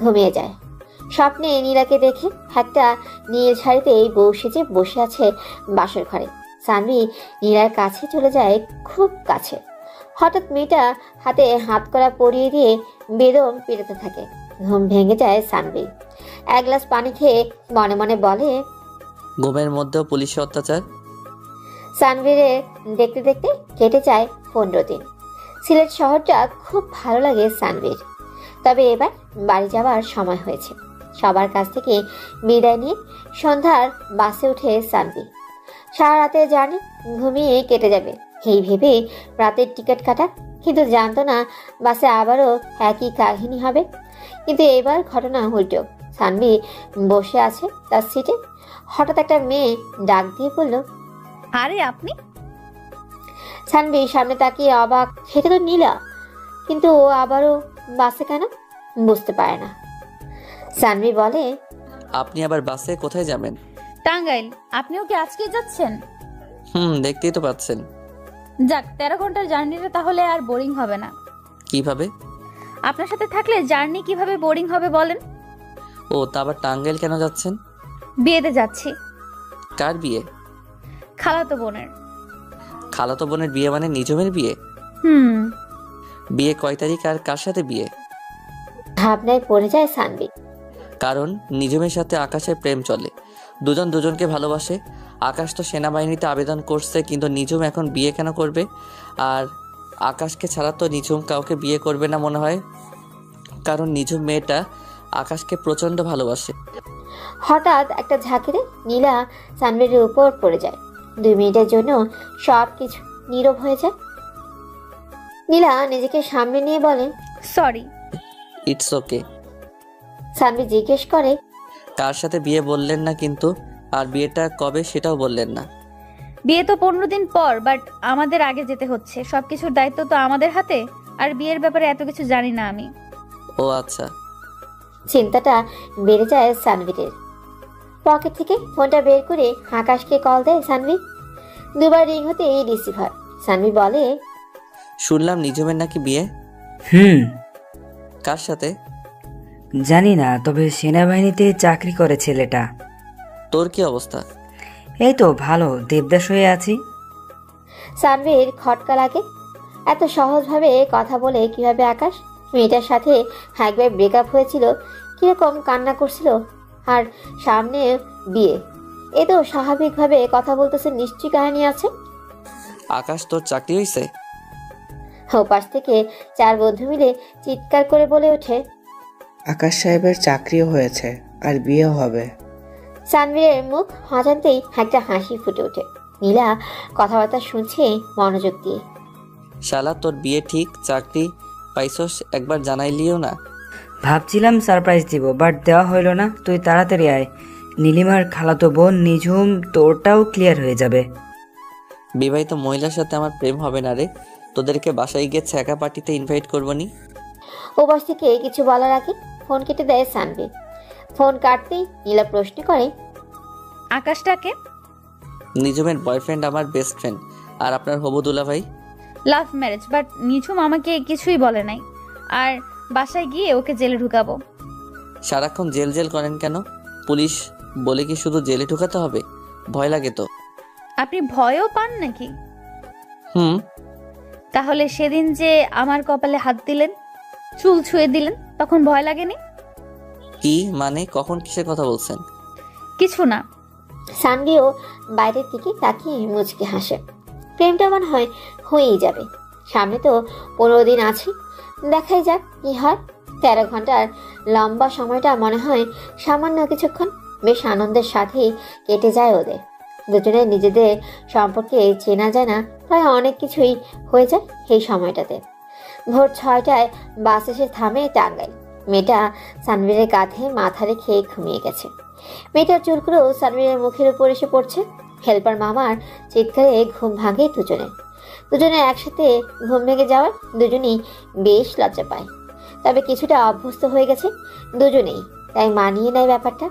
ঘুমিয়ে যায়। স্বপ্নে নীলাকে দেখে একটা নীল শাড়িতে বউ সেজে বসে আছে বাসর ঘরে। সানভি নীলার কাছে চলে যায়, খুব কাছে। হঠাৎ মেয়েটা হাতে হাত করা পরিয়ে দিয়ে বেদম পেটাতে থাকে। ঘুম ভেঙে যায় সানভি। এক গ্লাস পানি খেয়ে মনে মনে বলে, ঘুমের মধ্যেও পুলিশি অত্যাচার। সানভীরে দেখতে দেখতে কেটে যায় 15 দিন। সিলেট শহরটা খুব ভালো লাগে সানভীর। তবে এবার বাড়ি যাওয়ার সময় হয়েছে। সবার কাছ থেকে বিদায় নিয়ে সন্ধ্যার বাসে উঠে সানভি। সারা রাতে জার্নি ঘুমিয়ে কেটে যাবে এই ভেবে রাতের টিকিট কাটা, কিন্তু জানতো না বাসে আবারও একই কাহিনী হবে। কিন্তু এবার ঘটনা উল্টো। সানভি বসে আছে তার সিটে। হঠাৎ একটা মেয়ে ডাক দিয়ে বলল, আরে আপনি? সানভি সামনে তাকিয়ে অবাক, সেটা তো নীলা, কিন্তু ও আবারও বাসে কেন বুঝতে পারে না। সানভি বলে, আপনি আবার বাসে কোথায় যাবেন? টাঙ্গাইল। আপনিও কি আজকে যাচ্ছেন? দেখতেই তো পাচ্ছেন। যাক, 13 ঘন্টার জার্নিটা তাহলে আর বোরিং হবে না। কিভাবে? আপনার সাথে থাকলে জার্নি কিভাবে বোরিং হবে বলেন? ও, তা আবার টাঙ্গাইল কেন যাচ্ছেন? বিয়েতে যাচ্ছি। কার বিয়ে? খালাতো বোনের। খালাতো বোনের বিয়ে মানে নিজমের বিয়ে? বিয়ে কয় তারিখ আর কার সাথে বিয়ে? ভাবনায় পড়ে যায় সানভি। কারণ নিজমের সাথে আকাশের প্রেম চলে, দুজন দুজনকে ভালোবাসে। আকাশ তো সেনাবাহিনীতে আবেদন করছে, কিন্তু নিজম এখন বিয়ে কেন করবে? আর আকাশকে ছাড়া তো নিজম কাউকে বিয়ে করবে না মনে হয়, কারণ নিজম মেয়েটা আকাশকে প্রচণ্ড ভালোবাসে। হঠাৎ একটা ঝাঁকিরে নীলা সানভির উপর পড়ে যায়। 2 মিনিটের জন্য সব কিছু নীরব হয়ে যায়। নীলা নিজেকে সামনে নিয়ে বলে, সরি। It's okay. সানভি জিজ্ঞেস করে, কার সাথে বিয়ে বললেন না কিন্তু, আর বিয়েটা কবে সেটাও বললেন না। বিয়ে তো 15 দিন পর, বাট আমাদের আগে যেতে হচ্ছে। সবকিছুর দায়িত্ব তো আমাদের হাতে, আর বিয়ের ব্যাপারে এত কিছু জানি না আমি। ও আচ্ছা। চিন্তাটা বেড়ে যায় সানভিরের। পকেট থেকে ফোনটা বের করে আকাশকে কল দেয় সানভি। 2 বার রিং হতে রিসিভ হয়। সানভি বলে, শুনলাম নিজমের নাকি বিয়ে। কার সাথে? জানি না, তবে সেনাবাহিনীতে চাকরি করে ছেলেটা। তোর কি অবস্থা? এই তো ভালো, দেবদাস হয়ে আছি। সানভির খটকা লাগে। এত সহজভাবে কথা বলে কিভাবে আকাশ? মেয়েটার সাথে একবার ব্রেকআপ হয়েছিল, কিরকম কান্না করছিল, আর সামনে বিয়ে। এ তো স্বাভাবিকভাবে কথা বলতেছে, নিশ্চয়ই কাহিনী আছে। আকাশ তোর চাকরি হয়েছে? ওপাশ থেকে 4 বন্ধু মিলে চিৎকার করে বলে ওঠে, আকাশ সাহেবের চাকরিও হয়েছে আর বিয়েও হবে। সানভীরের মুখ হাজানতেই একটা হাসি ফুটে ওঠে। নীলা কথাবার্তা শুনছে মনোযোগ দিয়ে। শালা তোর বিয়ে ঠিক, চাকরি পাইছস, একবার জানাইলিও না। ভাবছিলাম সারপ্রাইজ দিব, বাট দেওয়া হইল না। তুই তাড়াতাড়ি আয়, নীলিমার খালাতো বোন নিঝুম তোরটাও ক্লিয়ার হয়ে যাবে। বিবাহিত মহিলার সাথে আমার প্রেম হবে না রে, তোদেরকে বাসায় গিয়ে ছ্যাঁকা পার্টিতে ইনভাইট করবনি। ওপাশ থেকে কিছু বলার আগে ফোন কেটে দেয় সানভি। ফোন কাটতেই নীলা প্রশ্ন করে, আকাশটাকে? নিজমের বয়ফ্রেন্ড আমার বেস্ট ফ্রেন্ড। আর আপনার হবু দুলা ভাই? লাভ ম্যারেজ, বাট নিঝুম আমাকে কিছুই বলে নাই। আর বাসায় গিয়ে ওকে জেলে ঢুকাবো। সারাক্ষণ জেল জেল করেন কেন? পুলিশ বলে কি শুধু জেলে ঢুকাতে হবে? ভয় লাগে তো। আপনি ভয়ও পান নাকি? হুম। তাহলে সেদিন যে আমার কপালে হাত দিলেন, চুল ছুঁয়ে দিলেন, তখন ভয় লাগেনি? কি মানে, কখন কিসের কথা বলছেন? কিছু না। সানভিও বাইরের দিকে তাকিয়ে মুচকি হাসে। প্রেমটা মনে হয় হয়েই যাবে। সামনে তো 15 দিন আছে, দেখাই যাক কি হয়। 13 ঘন্টার লম্বা সময়টা মনে হয় সামান্য কিছুক্ষণ। বেশ আনন্দের সাথেই কেটে যায় ওদের। দুজনে নিজেদের সম্পর্কে চেনা জানা প্রায় অনেক কিছুই হয়ে যায় এই সময়টাতে। ভোর 6টায় বাস এসে থামে টাঙ্গাইল। মেয়েটা সানভীরের কাঁধে মাথা রেখে ঘুমিয়ে গেছে। মেয়েটার চুলগুলো সানভীরের মুখের উপর এসে পড়ছে। হেল্পার মামার চিৎকারে ঘুম ভাঙে দুজনে। দুজনে একসাথে ঘুম ভেঙে যাওয়ার দুজনেই বেশ লজ্জা পায়, তবে কিছুটা অভ্যস্ত হয়ে গেছে দুজনেই, তাই মানিয়ে নেয় ব্যাপারটা।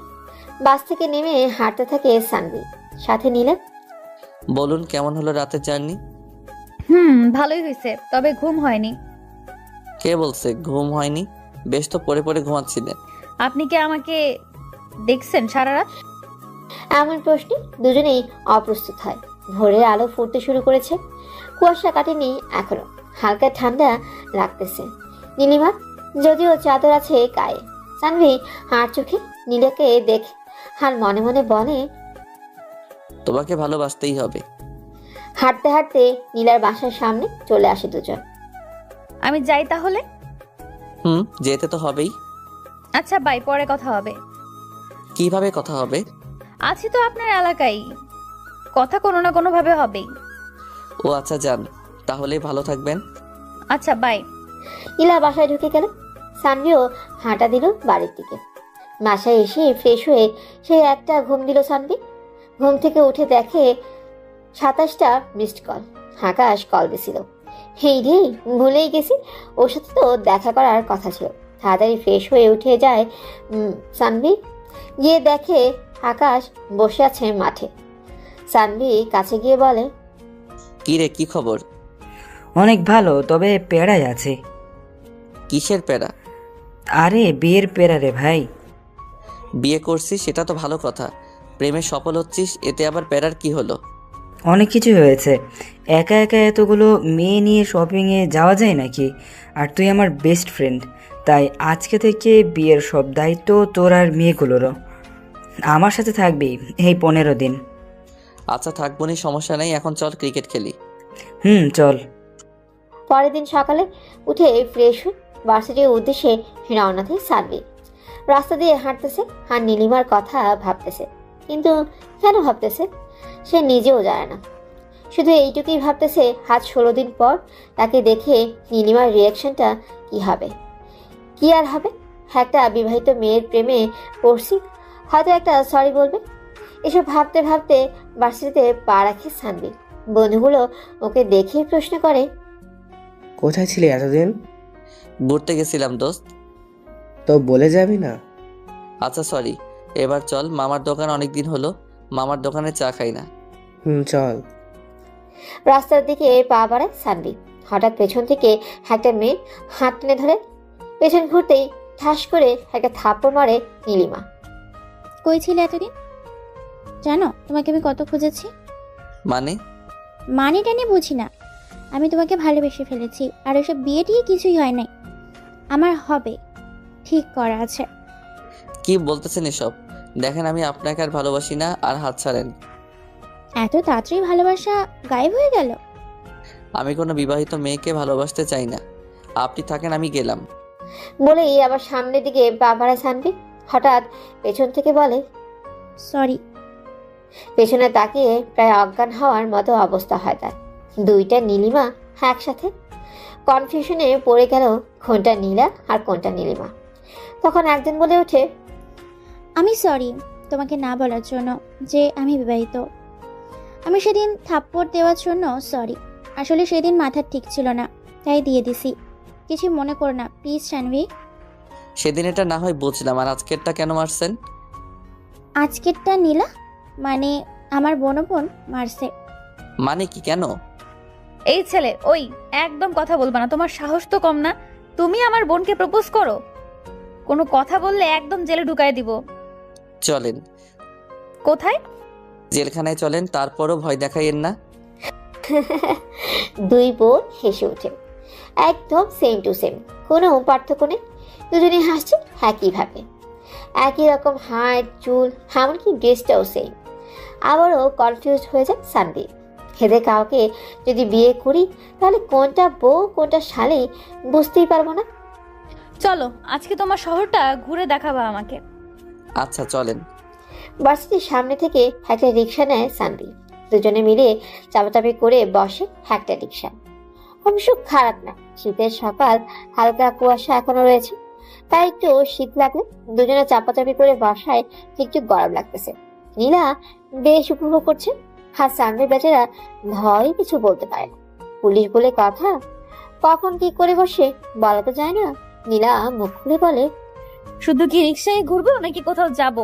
বাস থেকে নেমে হাঁটতে থাকে সানভি, সাথে নীলা। বলুন কেমন হলো রাতের জার্নি? ভালোই হয়েছে, তবে ঘুম হয়নি। কে বলছে ঘুম হয়নি? বেশ তো পড়ে পড়ে ঘুমাচ্ছিলেন। আপনি কি আমাকে দেখছেন সারা রাত? এমন প্রশ্নে দুজনেই অপ্রস্তুত হয়। ভোরের আলো ফুটতে শুরু করেছে, কুয়াশা কাটেনি এখনো, হালকা ঠান্ডা লাগতেছে। নীলিমা যদিও চাদর আছে গায়ে। সানভি হাড় চোখে নীলাকে দেখে আর মনে মনে বলে, তোমাকে ভালোবাসতেই হবে। হাঁটতে হাঁটতে নীলার বাসার সামনে চলে আসে দুজন। আমি যাই তাহলে। যেতে তো হবেই। আচ্ছা বাই, পরে কথা হবে। কিভাবে কথা হবে? আছি তো আপনার এলাকায়, কথা কোনো না কোনো ভাবে হবেই। ও আচ্ছা, যান তাহলে, ভালো থাকবেন। আচ্ছা বাই। নীলা বাসায় ঢুকে গেল। সানভিও হাঁটা দিল বাড়ির দিকে। বাসায় এসে ফ্রেশ হয়ে সে একটা ঘুম দিল সানভি। ঘুম থেকে উঠে দেখে 27টা মিসড কল। আকাশ কল দিছিল। হেই রে, ভুলেই গেছি, ওর সাথে তো দেখা করার কথা ছিল। তাড়াতাড়ি ফ্রেশ হয়ে উঠে যায় সানভি। গিয়ে দেখে আকাশ বসে আছে মাঠে। সানভি কাছে গিয়ে বলে, কি রে, কি খবর? অনেক ভালো, তবে পেড়াই আছে। কিসের প্যারা? আরে বিয়ের পেড়া রে ভাই। বিয়ে করছিস সেটা তো ভালো কথা, প্রেমে সফল হচ্ছিস, এতে আবার প্যারার কি হলো? অনেক কিছু হয়েছে। একা একা এতগুলো মেয়ে নিয়ে শপিংয়ে যাওয়া যায় নাকি? আর তুই আমার বেস্ট ফ্রেন্ড, তাই আজকে থেকে বিয়ের সব দায়িত্ব তোর আর মেয়েগুলোরও। আমার সাথে থাকবি এই 15 দিন। আচ্ছা থাকবো নি, সমস্যা নেই, এখন চল ক্রিকেট খেলি। চল। পরের দিন সকালে উঠে ফ্রেশ হয়ে ভার্সিটির উদ্দেশ্যে রওনা দেয় সানভি। রাস্তা দিয়ে হাঁটতেছে আর নীলিমার কথা ভাবতেছে, কিন্তু কেন ভাবতেছে সে নিজেও জানে না। শুধু এইটুকুই ভাবতেছে, আজ 16 দিন পর তাকে দেখে নীলিমার রিয়াকশনটা কি হবে। কি আর হবে, একটা বিবাহিত মেয়ের প্রেমে পড়ছি, হয়তো একটা সরি বলবে। এসব ভাবতে ভাবতে ভার্সিটিতে পা রাখে সানভি। বন্ধুগুলো ওকে দেখে প্রশ্ন করে, কোথায় ছিলি এতদিন? ঘুরতে গেছিলাম দোস্ত। তো বলে যাবি না? আচ্ছা সরি, এবার চল, মামার দোকান অনেক দিন হলো, মামার দোকানে চা খাই না। চল। রাস্তার দিকে পা বাড়ায় সানভি। হঠাৎ পেছন থেকে একটা মেয়ে হাত টেনে ধরে। পেছন ঘুরতেই ঠাস করে একটা থাপ্পড় মারে নীলিমা। কই ছিলে এতদিন? জানো তোমাকে আমি কত খুঁজেছি। মানে টানে বুঝি না, আমি তোমাকে ভালোবেসে ফেলেছি, আর ওইসব বিয়ে টিয়ে কিছুই হয় নাই, আমার হবে, ঠিক করা আছে। কি বলতেছেন এসব? দেখেন আমি আপনাকে আর ভালোবাসি না, আর হাত ছাড়েন। এত তাড়াতাড়ি ভালোবাসা গায়েব হয়ে গেল? আমি কোনো বিবাহিত মেয়েকে ভালোবাসতে চাই না, আপনি থাকেন, আমি গেলাম। বলেই আবার সামনের দিকে পা বাড়ায় সানভি। হঠাৎ পেছন থেকে বলে, সরি। পেছনে তাকিয়ে প্রায় অজ্ঞান হওয়ার মতো অবস্থা হয় তার। দুইটা নীলিমা একসাথে। কনফিউশনে পড়ে গেল কোনটা নীলা আর কোনটা নীলিমা। তখন একজন বলে ওঠে, আমি সরি তোমাকে না বলার জন্য যে আমি বিবাহিত। আমি সেদিন থাপ্পড় দেওয়ার জন্য সরি, আসলে সেদিন মাথা ঠিক ছিল না, তাই দিয়ে দিছি, কিছু মনে করো না প্লিজ সানভি। সেদিন এটা না হয় বুঝলাম, আর আজকেরটা কেন মারছেন? আজকেরটা নীলা মানে আমার বোন মারছে। মানে কি, কেন? এই ছেলে, ওই একদম কথা বলবা না, তোমার সাহস তো কম না। তুমি আমার বোনকে প্রপোজ করো? কোনো কথা বললে একদম জেলে ঢুকায় দিব। চলেন। কোথায়? জেলখানায় চলেন, তারপরও ভয় দেখাইয়েন না। দুই বোন হেসে ওঠে। একদম সেম টু সেম, কোনো পার্থক্য নেই। দুজনে হাসছে একইভাবে, একই রকম হাত, চুল, এমনকি ড্রেসটাও সেম। আবারও কনফিউজ হয়ে যায় সানভি। হেদে কাউকে যদি বিয়ে করি তাহলে কোনটা বউ কোনটা শালি বুঝতেই পারবো না। চলো, আজকে তোমার শহরটা ঘুরে দেখাবা আমাকে। আচ্ছা চলেন। ভার্সিটির সামনে থেকে একটা রিক্সা নেয় সানভি। দুজনে মিলে চাপাচাপি করে বসে একটা রিক্সা। অবশ্য খারাপ না, শীতের সকাল, হালকা কুয়াশা এখনো রয়েছে, তাই একটু শীত লাগলে দুজনে চাপাচাপি করে বসায় একটু গরম লাগতেছে। নীলা বেশ উপভোগ করছে, আর সানভি বেচারা ভয় কিছু বলতে পারে না। পুলিশ বলে কথা, কখন কি করে বসে বলা তো যায় না। নীলা মুখ খুলে বলে, শুধু কি রিক্সায় ঘুরবো নাকি কোথাও যাব?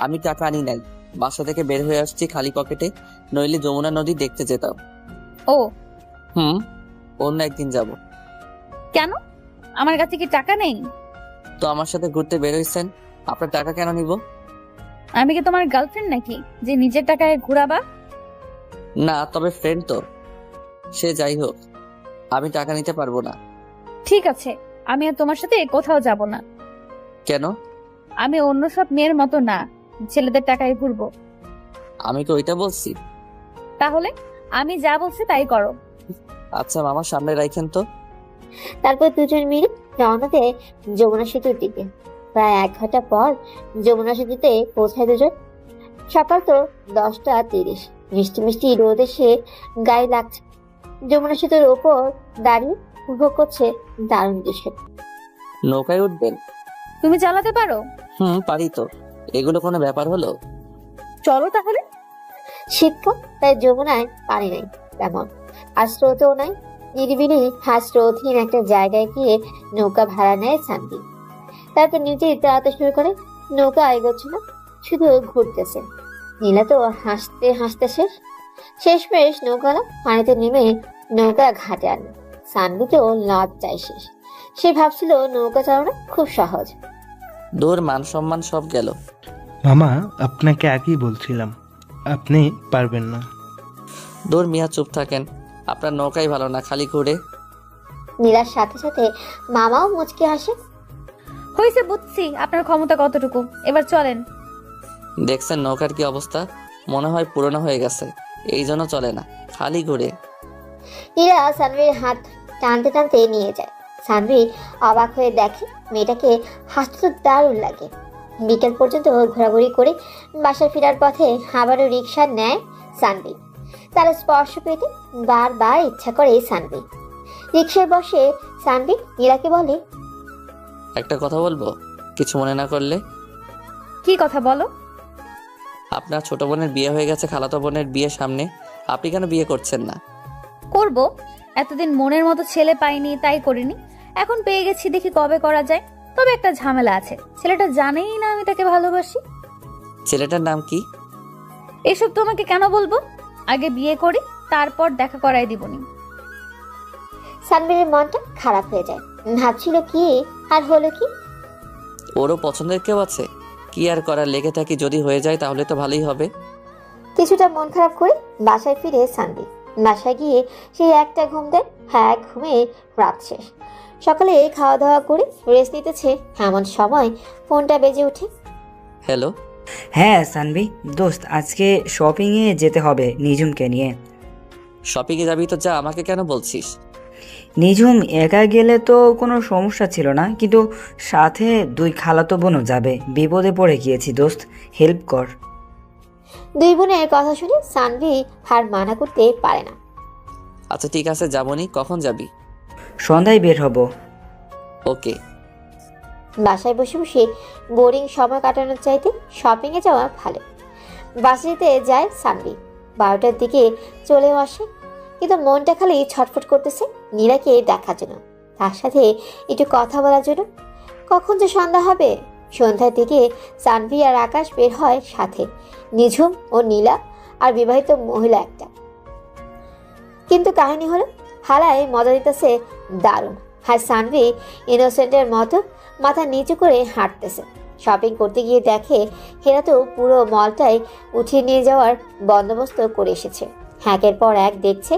আমি টাকা আনি নাই, বাসা থেকে বের হয়ে আসছি খালি পকেটে, নইলে যমুনা নদী দেখতে যেতাম। ও অন্য একদিন যাব। কেন? আমার কাছে কি টাকা নেই? তো আমার সাথে ঘুরতে বের হইছেন, আপনার টাকা কেন নিব? আমি কি তোমার গার্লফ্রেন্ড নাকি যে নিজের টাকায় ঘোরাবা? না, তবে ফ্রেন্ড তো। সে যাই হোক, আমি টাকা নিতে পারবো না। ঠিক আছে, আমি আর তোমার সাথে কোথাও যাব না। কেন? আমি অন্য সব মেয়ের মতো না, ছেলেদের টাকায় ঘুরবো। আমি তো ওইটা বলছি। তাহলে আমি যা বলছি তাই করো। আচ্ছা মামা, সামনে রাখেন তো। তারপর দুজন মিলে রওনা দেয় যমুনা সেতুর দিকে। প্রায় 1 ঘন্টা পর যমুনা সেতুতে পৌঁছায় দুজন। সকাল তো 10টা 30। মিষ্টি মিষ্টি রোদ এসে গায়ে লাগছে। যমুনা সেতুর ওপর দাঁড়িয়ে উপভোগ করছে দারুণ দৃশ্য। নৌকায় উঠবেন? তুমি চালাতে পারো? পারি তো। এগুলো কোনো ব্যাপার হলো? চলো তাহলে। শীতকাল, তাই যমুনায় পানি নাই তেমন, আর স্রোতও নাই। নিরিবিলি স্রোতহীন একটা জায়গায় গিয়ে নৌকা ভাড়া নেয় সানভি। তারপর নিজে দাঁড়াতে শুরু করে। নৌকা এগোচ্ছে না, শুধু ঘুরতেছে। নীলা তো হাসতে হাসতে শেষমেশ নৌকালা পানিতে নেমে নৌকা ঘাটে আনে। সানভি তো লজ্জায় শেষ। সে ভাবছিল নৌকা চালানো খুব সহজ। দূর, মান সম্মান সব গেল। মামা, আপনাকে আগেই বলছিলাম আপনি পারবেন না। দূর মিয়া, চুপ থাকেন। আপনার নৌকাই ভালো না, খালি ঘুরে। নীলার সাথে সাথে মামাও মুচকে হাসে। হয়েছে, বুঝছি আপনার ক্ষমতা কতটুকু। এবার চলেন। দেখছেন নৌকার কি অবস্থা? মনে হয় পুরনো হয়ে গেছে, এই জন্য চলে না, খালি ঘুরে। নীলা সানভির হাত টানতে টানতে নিয়ে যায়। সানভি অবাক হয়ে দেখে মেয়েটাকে হাসতে তো দারুণ লাগে। বিকেল পর্যন্ত ঘোরাঘুরি করে বাসায় ফেরার পথে আবারও রিক্সা নেয় সানভি। তার স্পর্শ পেতে বারবার ইচ্ছা করে সানভি। রিক্সায় বসে সানভি নীলাকে বলে, একটা কথা বলবো, কিছু মনে না করলে? কি কথা বলো? আপনার ছোট বোনের বিয়ে হয়ে গেছে, খালাতো বোনের বিয়ে সামনে, আপনি কেন বিয়ে করছেন না? করব, এতদিন মনের মতো ছেলে পাইনি তাই করিনি। এখন পেয়ে গেছি, দেখি কবে করা যায়। তবে একটা ঝামেলা আছে, ছেলেটা জানেই না আমি তাকে ভালোবাসি। ছেলেটার নাম কি? এসব তোমাকে কেন বলবো? আগে বিয়ে করি, তারপর দেখা করাই দিবনি। সানভীরের মনটা খারাপ হয়ে যায়। ভাবছিল কি আর হলো কি। ওরও পছন্দের কেউ আছে, কি আর করার, লেগে থাকি, যদি হয়ে যায় তাহলে তো ভালোই হবে। কিছুটা মন খারাপ করে বাসায় ফিরে সানভি। বাসায় গিয়ে সেই একটা ঘুম দেয়। ঘুমে রাত শেষ। সকালে খাওয়া দাওয়া করে রেস্ট নিতেছে এমন সময় ফোনটা বেজে ওঠে। হ্যালো। হ্যাঁ সানভি, দোস্ত আজকে শপিংয়ে যেতে হবে নিজুমকে নিয়ে। শপিংয়ে যাবি তো যা, আমাকে কেন বলছিস? নিজুম একা গেলে তো কোনো সমস্যা ছিল না, কিন্তু সাথে 2 খালাতো বোনও যাবে। বিপদে পড়ে গিয়েছি দোস্ত, হেল্প কর। 2 বোনের কথা শুনে সানভি হার মানা করতে পারে না। আচ্ছা ঠিক আছে, যাবনি। কখন যাবি? সন্ধ্যায় বের হব। ওকে। বাসায় বসে বসে বোরিং সময় কাটানোর চাইতে শপিংয়ে যাওয়া ভালো। বাসিতে যায় সানভি। 12টার দিকে চলেও আসে, কিন্তু মনটা খালি ছটফট করতেছে নীলাকে দেখার জন্য, তার সাথে একটু কথা বলার জন্য। কখন যে সন্ধ্যা হবে। সন্ধ্যার দিকে সানভি আর আকাশ বের হয় সাথে, নিঝুম ও নীলা আর বিবাহিত মহিলা একটা। কিন্তু কাহিনী হলো হালায় মজা দিতেছে দারুণ, আর সানভি ইনোসেন্টের মতো মাথা নিচু করে হাঁটতেছে। শপিং করতে গিয়ে দেখে হেরা তো পুরো মলটাই উঠিয়ে নিয়ে যাওয়ার বন্দোবস্ত করে এসেছে। একের পর এক দেখছে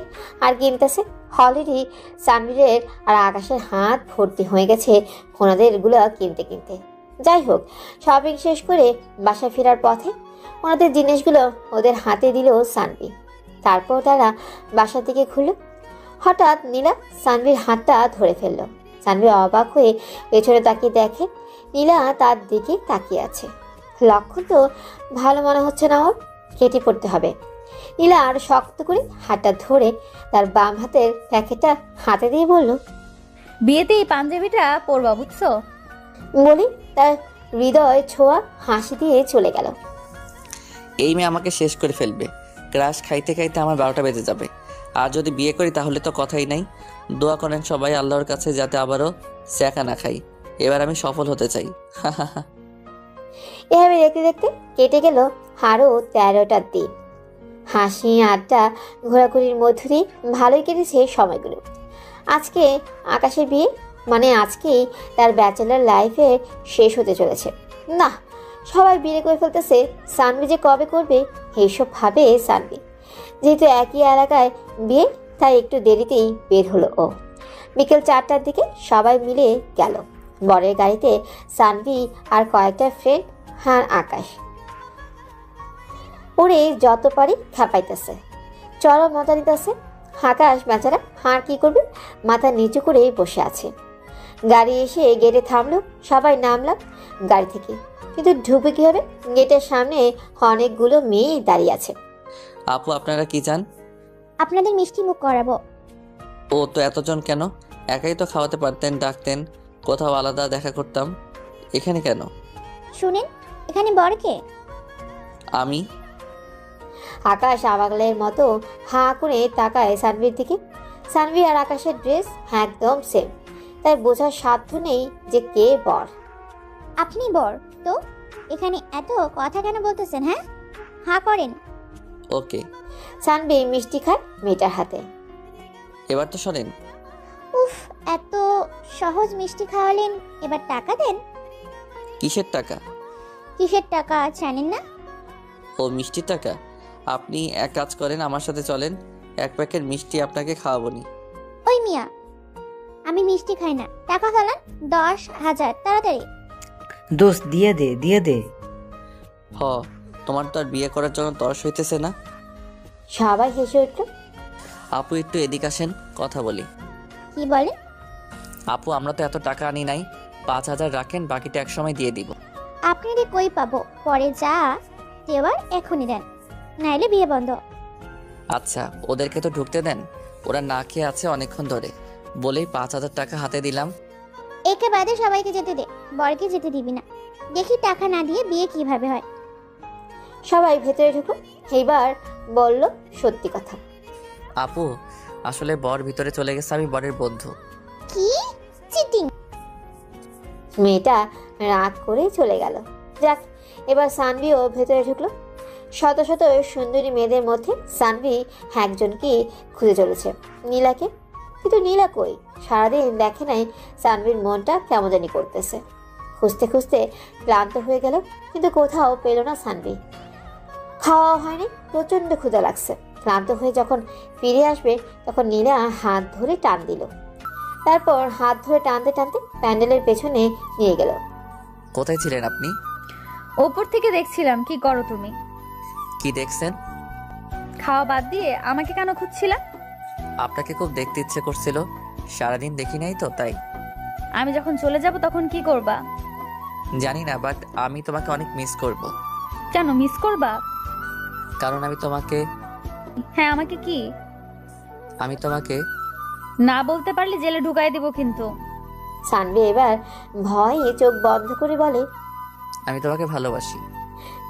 আর কিনতেছে। অলরেডি সানভীরের আর আকাশের হাত ভর্তি হয়ে গেছে ওনাদেরগুলো কিনতে কিনতে। যাই হোক, শপিং শেষ করে বাসায় ফেরার পথে ওনাদের জিনিসগুলো ওদের হাতে দিল সানভি। তারপর তারা বাসা থেকে খুলল। হঠাৎ নীলা সানভীর হাতটা ধরে ফেলল। সানভি অবাক হয়ে পেছনে তাকিয়ে দেখে নীলা তার দিকে তাকিয়ে আছে। লক্ষণ তো ভালো মনে হচ্ছে না, ওর কেটে পড়তে হবে। নীলা আর শক্ত করে হাতটা ধরে তার বাম হাতের প্যাকেটটা হাতে দিয়ে বলল, বিয়েতে এই পাঞ্জাবিটা পরবা, বুঝছো? বলি তার হৃদয় ছোঁয়া হাসি দিয়ে চলে গেল। এই মেয়ে আমাকে শেষ করে ফেলবে। ক্রাশ খাইতে খাইতে আমার 12টা বেজে যাবে। আর যদি বিয়ে করি তাহলে তো কথাই নাই। দোয়া করেন সবাই আল্লাহর কাছে যাতে আবারও স্যাকা না খাই। এবার আমি সফল হতে চাই। এভাবে দেখতে দেখতে কেটে গেল আরও 13টা দিন। হাসি আড্ডা ঘোরাঘুরির মধ্য দিয়ে ভালোই কেটেছে সময়গুলো। আজকে আকাশের বিয়ে, মানে আজকেই তার ব্যাচেলার লাইফে শেষ হতে চলেছে। না, সবাই বিয়ে করে ফেলতেছে, সানভি যে কবে করবে এইসব ভাবে সানভি। যেহেতু একই এলাকায় বিয়ে, তাই একটু দেরিতেই বের হলো ও। বিকেল 4টার দিকে সবাই মিলে গেল বরের গাড়িতে। সানভি আর কয়েকটা ফ্রেন্ড আর আকাশ। ওরে যত পারি খেপাইতেছে, চলো মজা নিতেছে। আকাশ বেচারা হার কি করবে, মাথা নিচু করে বসে আছে। গাড়ি এসে গেটে থামলো, সবাই নামলাম গাড়ি থেকে। কিন্তু ঢুকবে কি হবে? গেটের সামনে অনেকগুলো মেয়ে দাঁড়িয়ে আছে। আপু আপনারা কি চান? আপনাদের মিষ্টি মুখ করাবো। ও তো এতজন কেন? একাই তো খাওয়াতে পারতেন, ডাকতেন, কোথাও আলাদা দেখা করতাম। এখানে কেন? শুনেন, এখানে বর কে? আমি। আকাশ আবাগলের মতো হাঁ করে তাকায় সানভির দিকে। সানভি আর আকাশের ড্রেস একদম সেম, তাই বোঝার সাধ্য নেই যে কে বর। আপনি বর তো এখানে এত কথা কেন বলতেছেন? হ্যাঁ, হ্যাঁ করেন। ওকে। সানভি মিষ্টি খায় মেয়েটার হাতে। এবার তো শোনেন। উফ, এত সহজ মিষ্টি খাওয়ালেন, এবার টাকা দেন। কিসের টাকা? কিসের টাকা জানেন না? ও মিষ্টির টাকা। আপনি এক কাজ করেন, আমার সাথে চলেন, এক প্যাকেট মিষ্টি আপনাকে খাওয়াবনি। ওই মিয়া, আমি মিষ্টি খাই না, টাকা ফেলান 10,000 তাড়াতাড়ি। দোস্ত দিয়ে দে, দিয়ে দে। হ, তোমার তো আর বিয়ে করার জন্য তর্স হইতেছে না। সবাই হেসে উঠল। আপু একটু এদিক আসেন, কথা বলি। কি বলেন? আপু আমরা তো এত টাকা আনি নাই, 5,000 রাখেন, বাকিটা এক সময় দিয়ে দিব। আপনারে কই পাবো, পরে যা দেওয়ার এখনই দেন, নাইলে বিয়ে বন্ধ। আচ্ছা, ওদেরকে তো ঢুকতে দেন, ওরা না খেয়ে আছে অনেকক্ষণ ধরে। বলেই 5,000 টাকা হাতে দিলাম। একে বাদে সবাইকে যেতে দে, বরকে যেতে দিবি না। দেখি টাকা না দিয়ে বিয়ে কিভাবে হয়। সবাই ভেতরে ঢুকলো। এইবার বলল সত্যি কথা। আপু আসলে বর ভিতরে চলে গেছে, আমি বরের বন্ধু। কি চিটিং! মেয়েটা রাগ করে চলে গেল। যাক, এবার সানভিও ভেতরে ঢুকলো। শত শত সুন্দরী মেয়েদের মধ্যে সানভি একজনকে খুঁজে চলেছে, নীলাকে। কিন্তু নীলা কই? সারাদিন দেখে নাই সানভির মনটা কেমন জানি করতেছে। খুঁজতে খুঁজতে ক্লান্ত হয়ে গেল, কিন্তু কোথাও পেল না সানভি। খাওয়া হয়নি, প্রচণ্ড ক্ষুধা লাগছে। ক্লান্ত হয়ে যখন ফিরে আসবে তখন নীলা হাত ধরে টান দিল। তারপর হাত ধরে টানতে টানতে প্যান্ডেলের পেছনে নিয়ে গেল। কোথায় ছিলেন আপনি? ওপর থেকে দেখছিলাম। কি করো তুমি? কি দেখছেন? খাওয়া বাদ দিয়ে আমাকে কেন খুঁজছিলা? আপনাকে খুব দেখতে ইচ্ছে করছিল, সারাদিন দেখি নাই তো তাই। আমি যখন চলে যাব তখন কি করবা? জানি না, বাট আমি তোমাকে অনেক মিস করব। কেন মিস করবা? কারণ আমি তোমাকে। হ্যাঁ, আমাকে কি? আমি তোমাকে না বলতে পারলে জেলে ঢুকাই দিব কিন্তু। সানভি এবার ভয়ে চোখ বন্ধ করে বলে, আমি তোমাকে ভালোবাসি।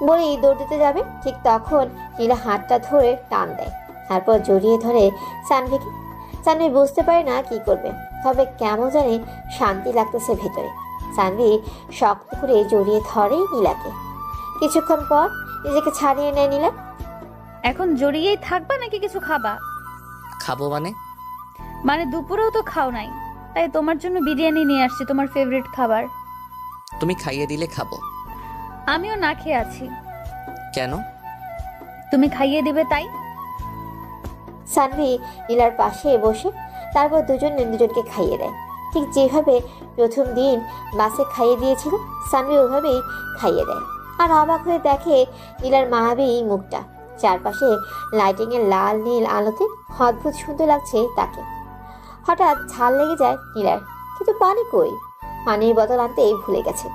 বলেই দৌড় দিতে যাবে, ঠিক তখন নীলা হাতটা ধরে টান দেয়। তারপর জড়িয়ে ধরে সানভিকে। সানভি বুঝতে পারে না কি করবে, তবে কেমন জানি শান্তি লাগতেছে ভেতরে। সানভি শক্ত করে জড়িয়ে ধরে নীলাকে। কিছুক্ষণ পর নিজেকে ছাড়িয়ে নেয় নীলা। এখন জড়িয়েই থাকবা নাকি কিছু খাবা? খাবো মানে? মানে দুপুরেও তো খাও নাই, তাই তোমার জন্য বিরিয়ানি নিয়ে আসছি, তোমার ফেভারিট খাবার। তুমি খাইয়ে দিলে খাবো। আমিও না খেয়ে আছি। কেন? তুমি খাইয়ে দিবে তাই। সানভি নীলার পাশে বসে তারপর দুজনকে খাইয়ে দেয়। ঠিক যেভাবে প্রথম দিন বাসে খাইয়ে দিয়েছিল, সানভি ওইভাবেই খাইয়ে দেয়। আর অবাক হয়ে দেখে নীলার মায়াবী মুখটা। চারপাশে লাইটিংয়ের লাল নীল আলোতে অদ্ভুত সুন্দর লাগছে তাকে। হঠাৎ ঝাল লেগে যায় নীলার, কিন্তু পানি কই? পানির বোতল আনতে ভুলে গেছে।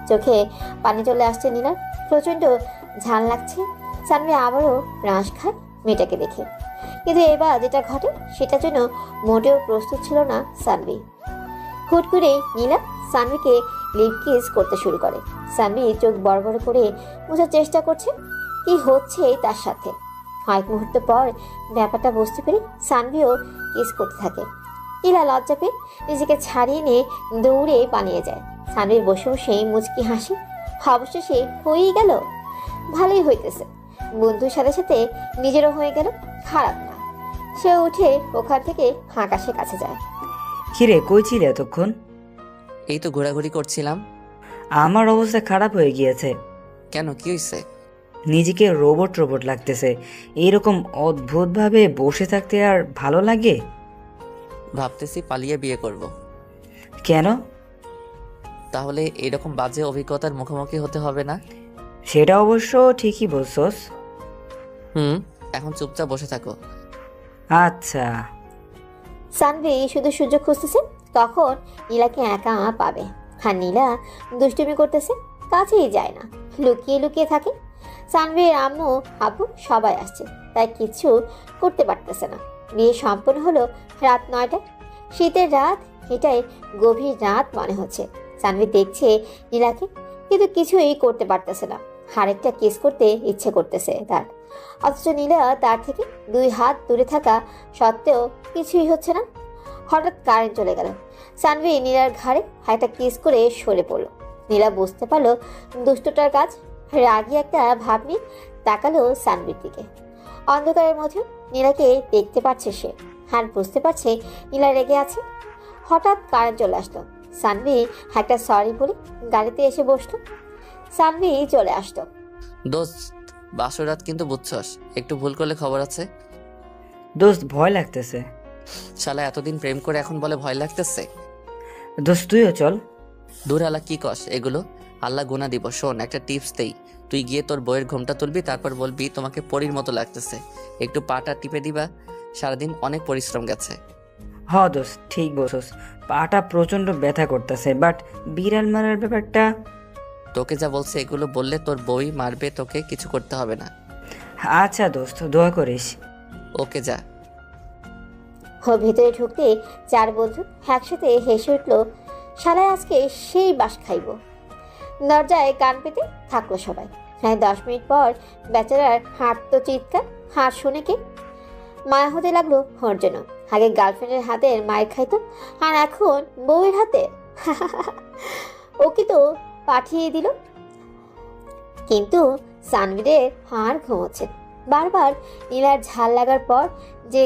চোখে পানি চলে আসছে নীলার, প্রচণ্ড ঝাল লাগছে। সানভি আবারও রাঁশ খায় মেয়েটাকে দেখে, কিন্তু এবার যেটা ঘটে সেটার জন্য মোটেও প্রস্তুত ছিল না সানভি। হুট করে নীলা সানভিকে লিপ কিস করতে শুরু করে। সানভি চোখ বড় বড় করে বোঝার চেষ্টা করছে কি হচ্ছে তার সাথে। কয়েক মুহূর্ত পর ব্যাপারটা বুঝতে পেরে সানভিও কিস করতে থাকে। নীলা লজ্জা পেয়ে নিজেকে ছাড়িয়ে নিয়ে দৌড়ে পালিয়ে যায়। সানভির বসে বসে মুচকি হাসি। অবশেষে হয়েই গেল, ভালোই হইতেছে। বন্ধুর সাথে সাথে নিজেরও হয়ে গেল, খারাপ না। সে উঠে ওখান থেকে আকাশের কাছে যায়। কিরে, কই ছিলে এতক্ষণ? এই তো ঘোরাঘুরি করছিলাম। আমার অবস্থা খারাপ হয়ে গিয়েছে। কেন, কি হয়েছে? নিজেকে রোবট রোবট লাগতেছে। এইরকম অদ্ভুতভাবে বসে থাকতে আর ভালো লাগে? ভাবতেছি পালিয়ে বিয়ে করব। কেন? তাহলে এরকম বাজে অভিজ্ঞতার মুখোমুখি হতে হবে না। সেটা অবশ্য ঠিকই বলছস। এখন চুপচাপ বসে থাকো। আচ্ছা। সানভি শুধু সুযোগ খুঁজতেছে তখন নীলাকে একা পাবে। আর নীলা দুষ্টুমি করতেছে, কাছেই যায় না, লুকিয়ে লুকিয়ে থাকে। সানভির আম্মু আব্বু সবাই আসছে, তাই কিছু করতে পারতেছে না। বিয়ে সম্পন্ন হলো রাত 9টায়। শীতের রাত, এটাই গভীর রাত মনে হচ্ছে। সানভি দেখছে নীলাকে, কিন্তু কিছুই করতে পারতেছে না। আরেকটা কিস করতে ইচ্ছে করতেছে তার, অথচ নীলা তার থেকে 2 হাত দূরে থাকা সত্ত্বেও কিছুই হচ্ছে না। হঠাৎ কারেন্ট চলে গেল। সানভি নীলার ঘাড়ে একটা কিস করে সরে পড়ল। নীলা বুঝতে পারলো দুষ্টটার কাজ। রাগী একটা ভাব নিয়ে তাকালো সানভির দিকে। অন্ধকারের মধ্যে নীলাকে দেখতে পাচ্ছে সে, আর বুঝতে পারছে নীলা রেগে আছে। হঠাৎ কারেন্ট চলে আসলো। সানভি একটা সরি বলে গাড়িতে এসে বসলো। সানভি চলে আসতো। দোস্ত, বাসরাত কিন্তু বুঝছস, একটু ভুল করলে খবর আছে। দোস্ত, ভয় লাগতেছে। শালা এতদিন প্রেম করে এখন বলে ভয় লাগতেছে। দোস্ত, তুইও চল। দূর আল্লাহ, কি কস এগুলো? আল্লাহ গুনা দিব। শোন, একটা টিপস দেই। তুই গিয়ে তোর বইয়ের ঘোমটা তুলবি, তারপর বলবি তোমাকে পরীর মতো লাগতেছে, একটু পাটা টিপে দিবা। সারাদিন অনেক পরিশ্রম গেছে। হ দোস্ত, ঠিক বলছস। পাটা প্রচন্ড ব্যথা করতেছে, বাট বিড়াল মারার ব্যাপারটা। তোকে যা বলছে এগুলো বললে তোর বই মারবে, তোকে কিছু করতে হবে না। আচ্ছা দোস্ত, দোয়া করিস। ওকে, যা। ও ভেতরে ঢুকতে 4 বন্ধু একসাথে হেসে উঠল। শালায় আজকে সেই বাস খাইব। দরজায় কান পেতে থাকলো সবাই। 10 মিনিট পর বেচারার হাঁটতো চিৎকার। হাঁট শুনে কে মায়া হতে লাগলো ওর জন্য। আগে গার্লফ্রেন্ডের হাতে মায়ের খাইতো, আর এখন বউয়ের হাতে। ওকে তো পাঠিয়ে দিল। কিন্তু সানভিরের হাড় ঘুমোচ্ছে। বারবার নীলার ঝাল লাগার পর যে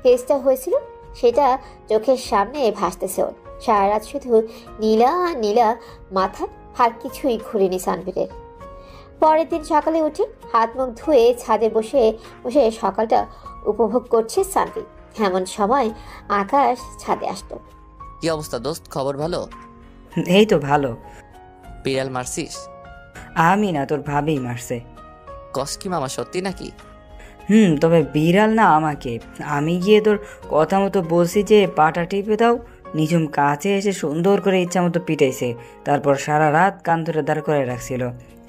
কেসটা হয়েছিল সেটা চোখের সামনে ভাসতেছে ওর। সারা রাত শুধু নীলা আর নীলা, মাথায় আর কিছুই ঘুরেনি সানভিরের। পরের দিন সকালে উঠে হাত মুখ ধুয়ে ছাদে বসে বসে সকালটা উপভোগ করছে সানভি। এমন সময় আকাশ ছাদে আসতো। কি অবস্থা দোস্ত, খবর ভালো? এই তো ভালো। বিড়াল মারছিস? আমি না, তোর ভাবেই মারছে। কস কি মামা, সত্যি নাকি? তবে বিড়াল না আমাকে। আমি গিয়ে তোর কথা মতো বলছি যে পাটা টিপে দাও, নিঝুম কাছে এসে সুন্দর করে ইচ্ছা মতো পিটাইছে। তারপর সারা রাত কান ধরে দাঁড় করে রাখছিল।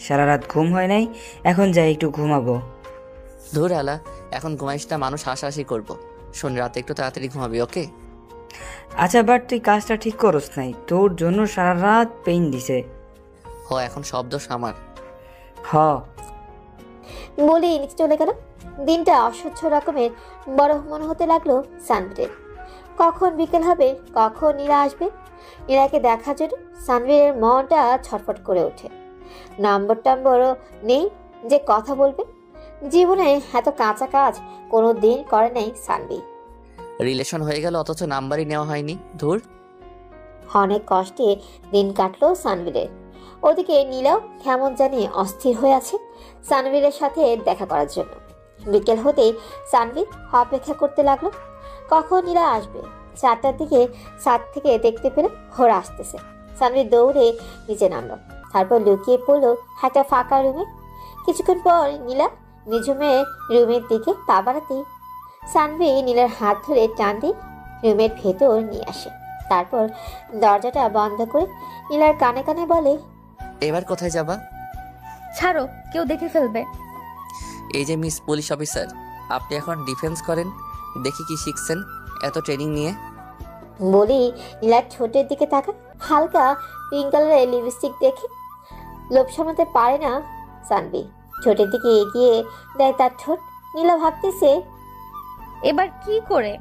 সারা রাত ঘুম হয় নাই। এখন যাই একটু ঘুমাবো। ধুর আলা, এখন ঘুমাইস না, মানুষ হাসাহাসি করবো। শোন, রাতে একটু তাড়াতাড়ি ঘুমাবি, ওকে? আচ্ছা, বাট তুই কাজটা ঠিক করস নাই। তোর জন্য সারা রাত পেইন দিছে। এখন সব দোষ আমার। বলেই নিচে চলে গেল। দিনটা অসহ্য রকমের বড় মনে হতে লাগলো সানভিরের। কখন বিকেল হবে, কখন নীলা আসবে। নীলাকে দেখার জন্য সানভিরের মনটা ছটফট করে ওঠে। নম্বরও নেই যে কথা বলবে। জীবনে এত কাঁচা কাজ কোনো দিন করে নাই সানভি। রিলেশন হয়ে গেল অথচ নাম্বারই নেওয়া হয়নি। ধুর। অনেক কষ্টে দিন কাটলো সানভিরের। ওদিকে নীলাও কেমন জানি অস্থির হয়ে আছে সানভিরের সাথে দেখা করার জন্য। বিকেল হতে সানভি অপেক্ষা করতে লাগলো কখন নীলা আসবে। 4টার দিকে ছাদ থেকে দেখতে পেলে ওরা আসতেছে। সানভি দৌড়ে নিচে নামলো, তারপর লুকিয়ে পড়লো একটা ফাঁকা রুমে। কিছুক্ষণ পর নীলা নিঝুমে রুমের দিকে পা বাড়াতেই সানভি নীলার হাত ধরে টান দিয়ে রুমের ভেতর নিয়ে আসে। তারপর দরজাটা বন্ধ করে নীলার কানে কানে বলে, এবার কোথায় যাবা? ছাড়ো, কেউ দেখে ফেলবে। এই যে মিস পুলিশ অফিসার, আপনি এখন ডিফেন্স করেন, দেখি কি শিখছেন এত ট্রেনিং নিয়ে। বলি নীলার ঠোঁটের দিকে তাকায়। হালকা পিঙ্ক কালারের লিপস্টিক দেখে লোভ সামলাতে পারে না সানভি। ঠোঁটের দিকে এগিয়ে দেয় তার ঠোঁট। নীলা ভাবতেছে এবার কি করে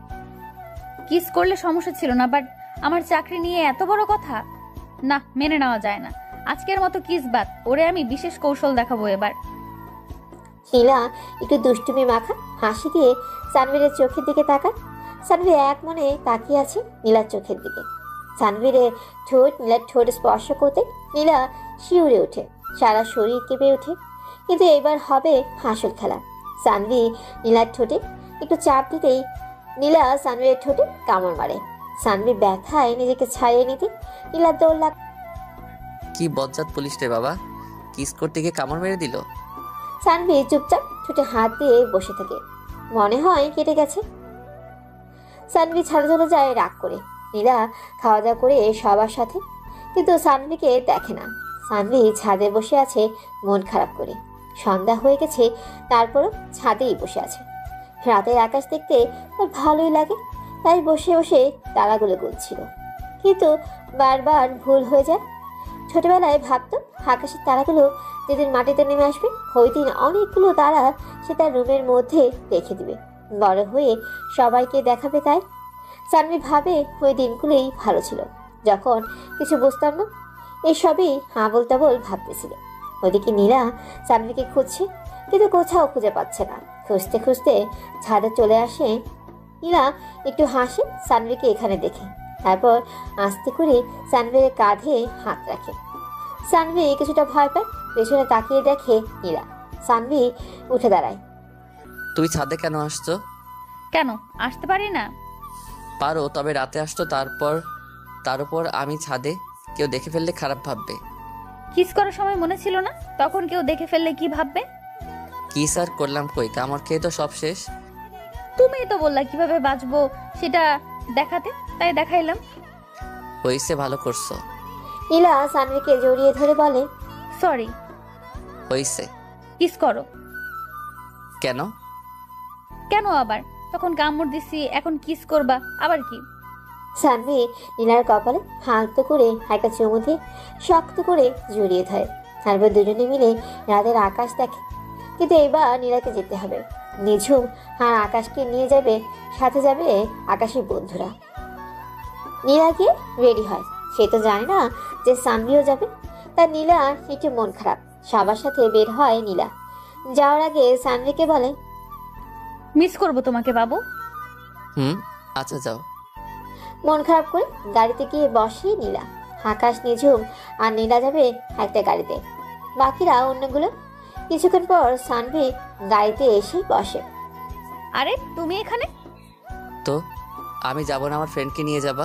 কিস করলে সমস্যা ছিল না, বাট আমার চাকরি নিয়ে এত বড় কথা, না মেনে নেওয়া যায় না। আজকের মতো কিস বাদ, ওরে আমি বিশেষ কৌশল দেখাবো এবার। নীলা একটু দুষ্টুমি মাখা হাসি দিয়ে সানভীরের চোখের দিকে তাকায়। সানভীর এক মনে তাকিয়ে আছে নীলার চোখের দিকে। সানভীরের ঠোঁট নীলার ঠোঁট স্পর্শ করতে নীলা শিউরে ওঠে, সারা শরীর কেঁপে ওঠে। কিন্তু এবার হবে হাসল খেলা। সানভি নীলার ঠোঁটে একটু চাপ দিতেই নীলা সানভীরের ঠোঁটে কামড় মারে। সানভি ব্যথায় নিজেকে ছাড়িয়ে নিতে নীলার দৌড় লাগ। কি বজ্জাত পুলিশ রে বাবা, কিস করতে গিয়ে কামড় মেরে দিল। সানভি চুপচাপ ঠোঁটে হাত দিয়ে বসে থাকে, মনে হয় কেটে গেছে। সানভি ছাড়া চলে যায় রাগ করে। নীলা খাওয়া দাওয়া করে সবার সাথে, কিন্তু সানভিকে দেখে না। সানভি ছাদে বসে আছে মন খারাপ করে। সন্ধ্যা হয়ে গেছে, তারপরও ছাদেই বসে আছে। রাতের আকাশ দেখতে তার ভালোই লাগে, তাই বসে বসে তারাগুলো গুনছিল, কিন্তু বারবার ভুল হয়ে যায়। ছোটবেলায় ভাবতো আকাশের তারাগুলো যেদিন মাটিতে নেমে আসবে, ওই দিন অনেকগুলো তারা সে তার রুমের মধ্যে রেখে দিবে, বড় হয়ে সবাইকে দেখাবে। তাই সানভি ভাবে ওই দিনগুলোই ভালো ছিল, যখন কিছু বুঝতাম না। এসবই আবোল তাবোল ভাবতেছিল। ওদিকে নীলা সানভিকে খুঁজছে, কিন্তু কোথাও খুঁজে পাচ্ছে না। খুঁজতে খুঁজতে ছাদে চলে আসে। নীলা একটু হাসে সানভিকে এখানে দেখে, তারপর আস্তে করে সানভির কাঁধে হাত রাখে। সানভি কিছুটা ভয় পায়, পেছনে তাকিয়ে দেখে নীলা। সানভি উঠে দাঁড়ায়। তুমি ছাদে কেন আসছো? কেন আসতে পারি না? পারো, তবে রাতে আসতো। তার উপর আমি ছাদে, কেউ দেখে ফেললে খারাপ ভাববে। কিস করার সময় মনে ছিল না তখন কেউ দেখে ফেললে কি ভাববে? কি স্যার করলাম কই, কামড় খেয়ে তো সব শেষ। তুমিই তো বললা কিভাবে বাঁচবো সেটা দেখাতে, তাই দেখাইলাম। হইছে, ভালো করছো। নীলা সানভিকে জড়িয়ে ধরে বলে, সরি। হইছে। কিস করো। কেন? কেন আবার? তখন কামড় দিছি, এখন কিস করবা আবার কি? সানভি নীলার কপালে হাত করে একটা চুমু দিয়ে শক্ত করে জড়িয়ে ধরে। তারপর দুজনে মিলে রাতের আকাশ দেখে। কিন্তু এবার নীলাকে যেতে হবে। নিঝুম আর আকাশকে নিয়ে যাবে, সাথে যাবে আকাশের বন্ধুরা। নীলা গিয়ে রেডি হয়। সে তো জানে না যে সানভিও যাবে। তার নীলা একটু মন খারাপ। সবার সাথে বের হয় নীলা। যাওয়ার আগে সানভিকে বলে, মিস করবো তোমাকে বাবু। আচ্ছা যাও। মন খারাপ করে গাড়িতে গিয়ে বসে নীলা। আকাশ, নিঝুম আর নীলা যাবে একটা গাড়িতে, বাকিরা অন্যগুলো। কিছুক্ষণ পর সানভি গাড়িতে এসে বসে। আরে তুমি এখানে? তো আমি যাব না, আমার ফ্রেন্ডকে নিয়ে যাবা।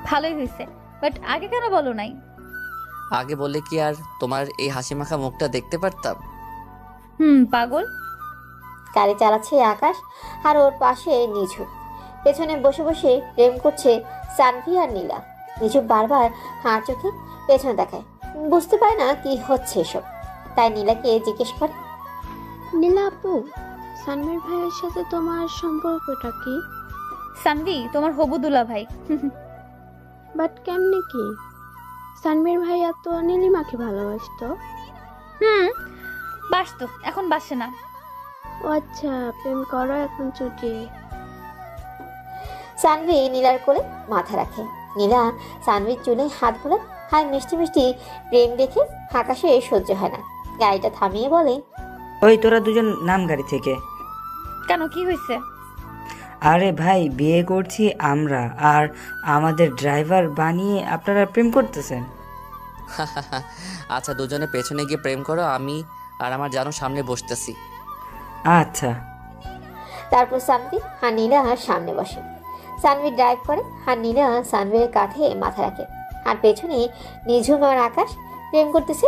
ভালোই হয়েছে, বাট আগে কেন বলো নাই? আগে বলে কি আর তোমার এই হাসি মাখা মুখটা দেখতে পারতাম? পাগল। গাড়ি চালাচ্ছে আকাশ, আর ওর পাশে নিঝুম। পেছনে বসে বসে প্রেম করছে সানভি আর নীলা। নিঝুম বারবার হাঁ চোখে পেছনে দেখায়, বুঝতে পারে না কি হচ্ছে এসব। তাই নীলাকে জিজ্ঞেস করে, নীলা আপু, সানভীর ভাইয়ের সাথে তোমার সম্পর্কটা কি? সানভি তোমার হবু দুলা ভাই। বাট কেমনে কি? সানভীর ভাইয়া তো নীলিমাকে ভালোবাসতো। বাসতো, এখন বাসে না। ও আচ্ছা, প্রেম করো এখন চুটিয়ে। সানভি নীলার কোলে মাথা রাখে। নীলা সানভির চুলে হাত বোলায়, আর মিষ্টি মিষ্টি প্রেম দেখে আকাশে সহ্য হয় না। গাড়িটা থামিয়ে বলে, ওই তোরা দুজন নাম গাড়ি থেকে। কেন, কি হয়েছে? আরে ভাই, বিয়ে করছি আমরা, আর আমাদের ড্রাইভার বানিয়ে আপনারা প্রেম করতেছেন। আচ্ছা, দুজনে পেছনে গিয়ে প্রেম করো, আমি আর আমার জানো সামনে বসতেছি। আচ্ছা। তারপর সানভি আর নীলা সামনে বসে। সানভি ড্রাইভ করে, আর নীলা সানভির কাঁধে মাথা রাখে। আর পেছনে নিঝুম আর আকাশ প্রেম করতেছে।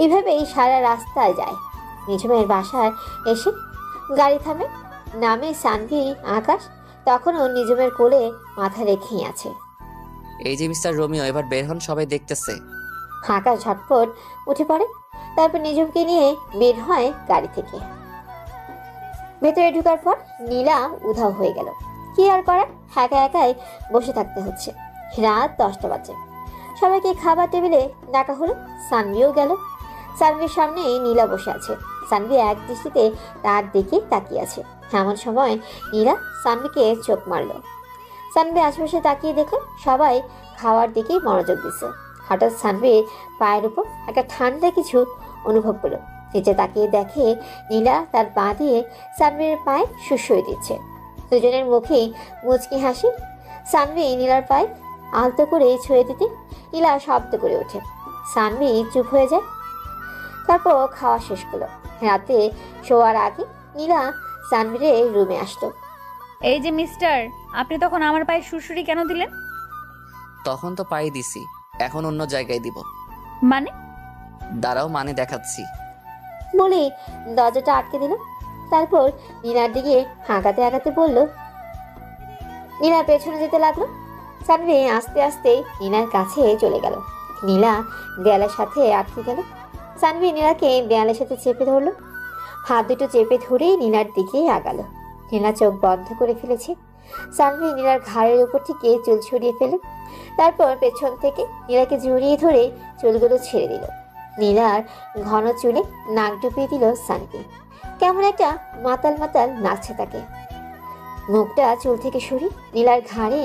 এইভাবেই সারা রাস্তায় যায়। নিঝুমের বাসায় এসে গাড়ি থামে, নামে সানভি, আকাশ তখনও নিঝুমের কোলে মাথা রেখেই আছে। এই যে মিস্টার রোমিও, এবার বের হন, সবাই দেখতেছে। আকাশ ঝটপট উঠে পড়ে। তারপর নিঝুমকে নিয়ে বের হয় গাড়ি থেকে। ভেতরে ঢোকার পর নীলা উধাও হয়ে গেল। কি আর করার, একা একাই বসে থাকতে হচ্ছে। রাত 10টা বাজে। সবাইকে খাবার টেবিলে ডাকা হলো। সানভিও গেল। সানভির সামনে নীলা বসে আছে। সানভি এক দৃষ্টিতে তার দিকে তাকিয়ে আছে। এমন সময় নীলা সানভিকে চোখ মারল। সানভি আশেপাশে তাকিয়ে দেখে সবাই খাওয়ার দিকে মনোযোগ দিচ্ছে। হঠাৎ সানভির পায়ের উপর একটা ঠান্ডা কিছু অনুভব করলো। নিচে তাকিয়ে দেখে নীলা তার পা দিয়ে সানভির পায়ে সুসই দিচ্ছে। দুজনের মুখে মুচকি হাসি। সানভি নীলার পায়ে আলতো করে ছুঁয়ে দিতে নীলা শব্দ করে ওঠে। সানভি চুপ হয়ে যায়। তারপর খাওয়া শেষ করলো। রাতে শোয়ার আগে নীলা সানভির রুমে আসতো। এই যে মিস্টার, আপনি তখন আমার পায়ে সুরসুরি কেন দিলেন? তখন তো পায়ে দিছি, এখন অন্য জায়গায় দিব। মানে? দাঁড়াও, মানে দেখাচ্ছি। বলে দরজাটা আটকে দিল। তারপর নীলার দিকে হাঁকাতে হাঁকাতে বলল। নীলা পেছনে যেতে লাগলো। সানভি আস্তে আস্তে নীলার কাছে চলে গেল। নীলা দেয়ালের সাথে আটকে গেল। সানভি নীলাকে দেয়ালের সাথে চেপে ধরলো। হাত দুটো চেপে ধরেই নীলার দিকে আগালো। নীলা চোখ বন্ধ করে ফেলেছে। সানভি নীলার ঘাড়ের উপর থেকে চুল ছড়িয়ে ফেলে। তারপর পেছন থেকে নীলাকে জড়িয়ে ধরে চুলগুলো ছেড়ে দিল। নীলার ঘন চুলে নাক ডুবিয়ে দিল সানভি। কেমন একটা মাতাল মাতাল নাচছে তাকে। মুখটা চুল থেকে সরি নীলার ঘাড়ে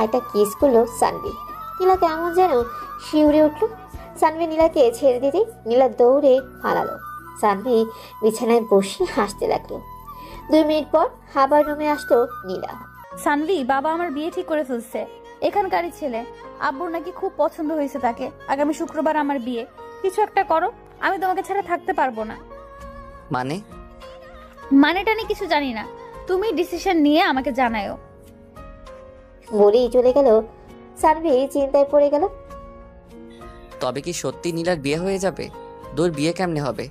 একটা কিস করলো সানভি। নীলা কেমন যেন শিউরে উঠল। সানভি নীলাকে ছেড়ে দিতে নীলা দৌড়ে পালালো। সানভি বিছানায় বসে হাসতে লাগলো। 2 মিনিট পর আবার রুমে আসলো নীলা। সানভি, বাবা আমার বিয়ে ঠিক করে ফেলছে। এখানকারই ছেলে। আব্বুর নাকি খুব পছন্দ হয়েছে তাকে। আগামী শুক্রবার আমার বিয়ে। কিছু একটা করো, আমি তোমাকে ছাড়া থাকতে পারবো না। মানেটা নিয়ে কিছু জানি না, তুমি ডিসিশন নিয়ে আমাকে জানাও। বলেই চলে গেল। সানভি চিন্তায় পড়ে গেল। তবে কি সত্যি নীলার বিয়ে হয়ে যাবে? দূর, বিয়ে কেমনে হবে?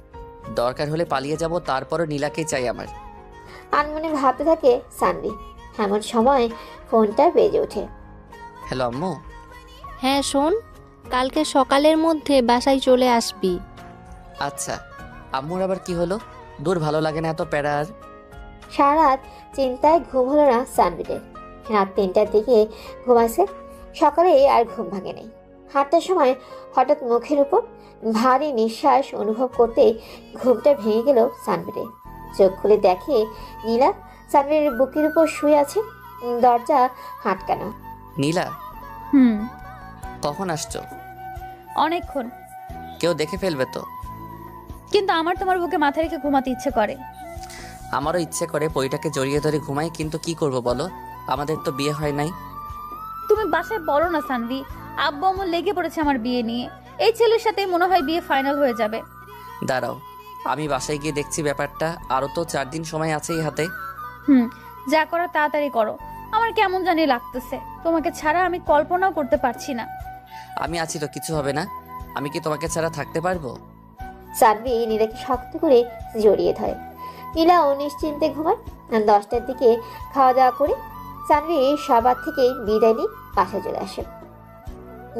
দরকার হলে পালিয়ে যাব, তারপরও নীলাকেই চাই আমার। আনমনে ভাবতে থাকে সানভি। এমন সময় ফোনটা বেজে ওঠে। হ্যালো আম্মু। হ্যাঁ শোন, কালকে সকালের মধ্যে বাসায় চলে আসবি। আচ্ছা। আম্মুর আবার কি হলো? দূর, ভালো লাগে না এত প্যারা আর। সারা রাত চিন্তায় ঘুম হলো না সানভিদের। রাত 3টার দিকে ঘুমাইছে। সকালে আর ঘুম ভাঙে নাই। 8টার সময় হঠাৎ মুখের উপর ভারী নিঃশ্বাস অনুভব করতে ঘুমটা ভেঙে গেল সানভিরের। চোখ খুলে দেখে নীলা সানভিরের বুকের উপর শুয়ে আছে। দরজা আটকানো। নীলা, হুম। কখন আসছো? অনেকক্ষণ। কেউ দেখে ফেলবে তো? কিন্তু আমার তোমার বুকে মাথা রেখে ঘুমাতে ইচ্ছে করে। আমারও ইচ্ছে করে পরিটাকে জড়িয়ে ধরে ঘুমাই, কিন্তু কি করব বলো, আমাদের তো বিয়ে হয় নাই। তুমি বাসায় বলো না সানভি, আব্বু আম্মু লেগে পড়েছে আমার বিয়ে নিয়ে। এই ছেলের সাথে মনে হয় বিয়ে ফাইনাল হয়ে যাবে। দাঁড়াও, আমি বাসায় গিয়ে দেখছি ব্যাপারটা। আরও তো 4 দিন সময় আছেই হাতে। যা করো তাড়াতাড়ি করো। আমার কেমন জানি লাগতেছে। তোমাকে ছাড়া আমি কল্পনাও করতে পারছি না। আমি আছি তো, কিছু হবে না। আমি কি তোমাকে ছাড়া থাকতে পারবো? সানভি নীলাকে শক্ত করে জড়িয়ে ধরে। নীলাও নিশ্চিন্তে ঘুমায়। 10টার দিকে খাওয়া দাওয়া করে সানভি সবার থেকে বিদায় নিয়ে বাসায় চলে আসে।